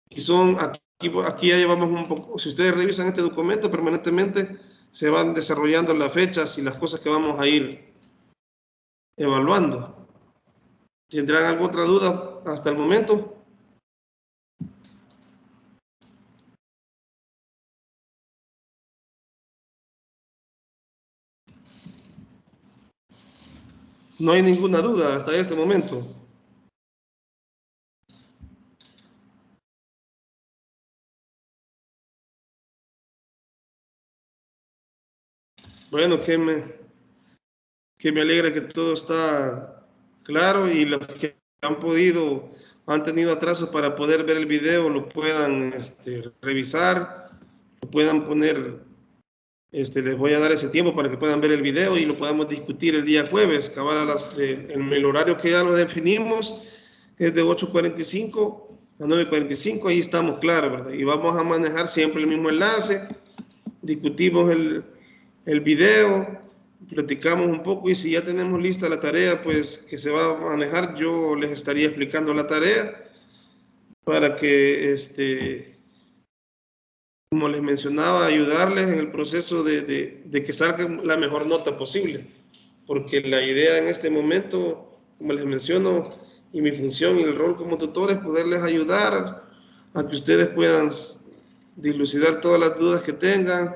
Y aquí ya llevamos un poco, si ustedes revisan este documento, permanentemente se van desarrollando las fechas y las cosas que vamos a ir evaluando. ¿Tendrán alguna otra duda hasta el momento? No hay ninguna duda hasta este momento. Bueno, que me alegra que todo está claro y los que han tenido atrasos para poder ver el video, lo puedan revisar, lo puedan poner, les voy a dar ese tiempo para que puedan ver el video y lo podamos discutir el día jueves, cabal en el horario que ya lo definimos, es de 8:45 a 9:45, ahí estamos claros, ¿verdad? Y vamos a manejar siempre el mismo enlace, discutimos el video, platicamos un poco y si ya tenemos lista la tarea, pues que se va a manejar, yo les estaría explicando la tarea para que, como les mencionaba, ayudarles en el proceso de que salga la mejor nota posible, porque la idea en este momento, como les menciono, y mi función y el rol como tutor es poderles ayudar a que ustedes puedan dilucidar todas las dudas que tengan,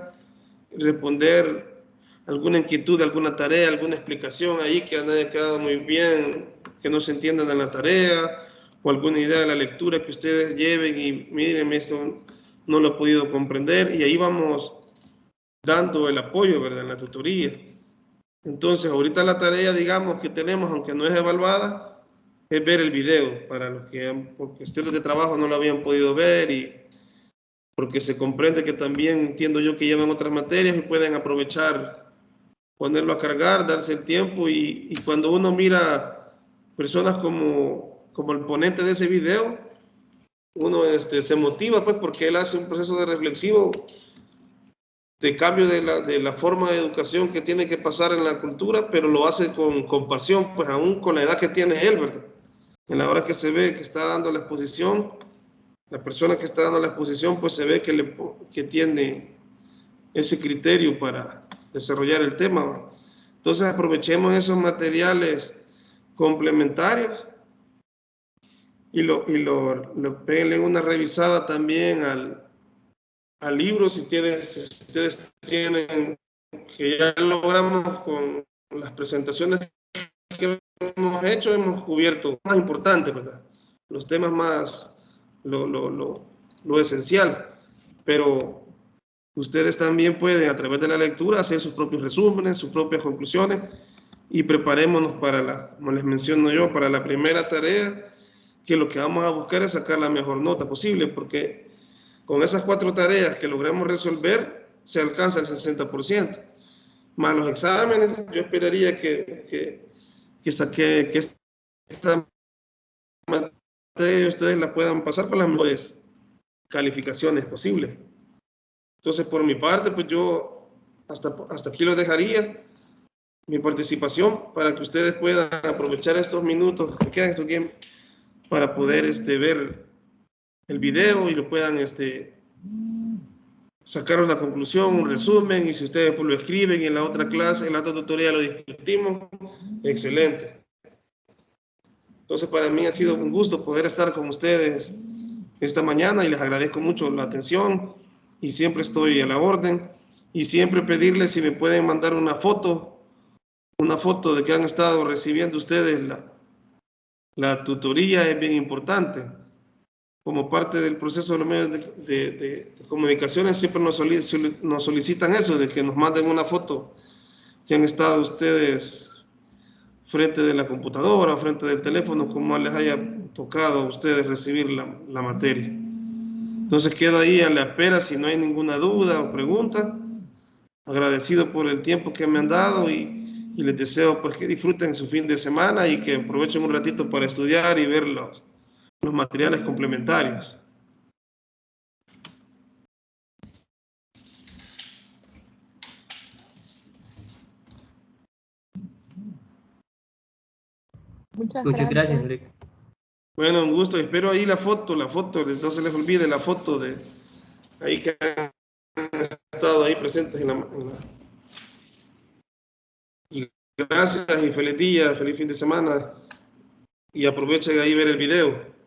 responder alguna inquietud, alguna tarea, alguna explicación ahí que no haya quedado muy bien, que no se entiendan en la tarea, o alguna idea de la lectura que ustedes lleven y miren, esto no lo he podido comprender, y ahí vamos dando el apoyo, ¿verdad?, en la tutoría. Entonces, ahorita la tarea, digamos, que tenemos, aunque no es evaluada, es ver el video, para los que por cuestiones de trabajo no lo habían podido ver, y porque se comprende que también entiendo yo que llevan otras materias y pueden aprovechar, ponerlo a cargar, darse el tiempo, y cuando uno mira personas como el ponente de ese video, uno se motiva, pues, porque él hace un proceso de reflexivo de cambio de la forma de educación que tiene que pasar en la cultura, pero lo hace con compasión, pues aún con la edad que tiene él, ¿verdad? En la hora que se ve que está dando la exposición, la persona que está dando la exposición, pues se ve que tiene ese criterio para desarrollar el tema, ¿verdad? Entonces aprovechemos esos materiales complementarios y péguenle una revisada también al libro, si ustedes tienen, que ya logramos con las presentaciones que hemos hecho, hemos cubierto más importante, ¿verdad? Los temas más, lo esencial, pero ustedes también pueden, a través de la lectura, hacer sus propios resúmenes, sus propias conclusiones, y preparémonos para como les menciono yo, para la primera tarea, que lo que vamos a buscar es sacar la mejor nota posible, porque con esas 4 tareas que logremos resolver, se alcanza el 60%. Más los exámenes, yo esperaría que esta materia ustedes la puedan pasar con las mejores calificaciones posibles. Entonces, por mi parte, pues yo hasta aquí lo dejaría, mi participación, para que ustedes puedan aprovechar estos minutos que quedan, estos tiempos, para poder ver el video y lo puedan sacar una conclusión, un resumen, y si ustedes pues lo escriben y en la otra clase, en la otra tutoría lo discutimos, excelente. Entonces para mí ha sido un gusto poder estar con ustedes esta mañana y les agradezco mucho la atención y siempre estoy a la orden, y siempre pedirles si me pueden mandar una foto de que han estado recibiendo ustedes la tutoría, es bien importante. Como parte del proceso de los medios de comunicaciones, siempre nos solicitan eso, de que nos manden una foto que han estado ustedes frente de la computadora, frente del teléfono, como les haya tocado a ustedes recibir la materia. Entonces quedo ahí a la espera si no hay ninguna duda o pregunta. Agradecido por el tiempo que me han dado, y les deseo pues que disfruten su fin de semana y que aprovechen un ratito para estudiar y ver los materiales complementarios. Muchas Muchas gracias, Rick. Bueno, un gusto. Espero ahí la foto, no se les olvide la foto de ahí que han estado ahí presentes Y gracias y feliz día, feliz fin de semana, y aprovechen ahí ver el video.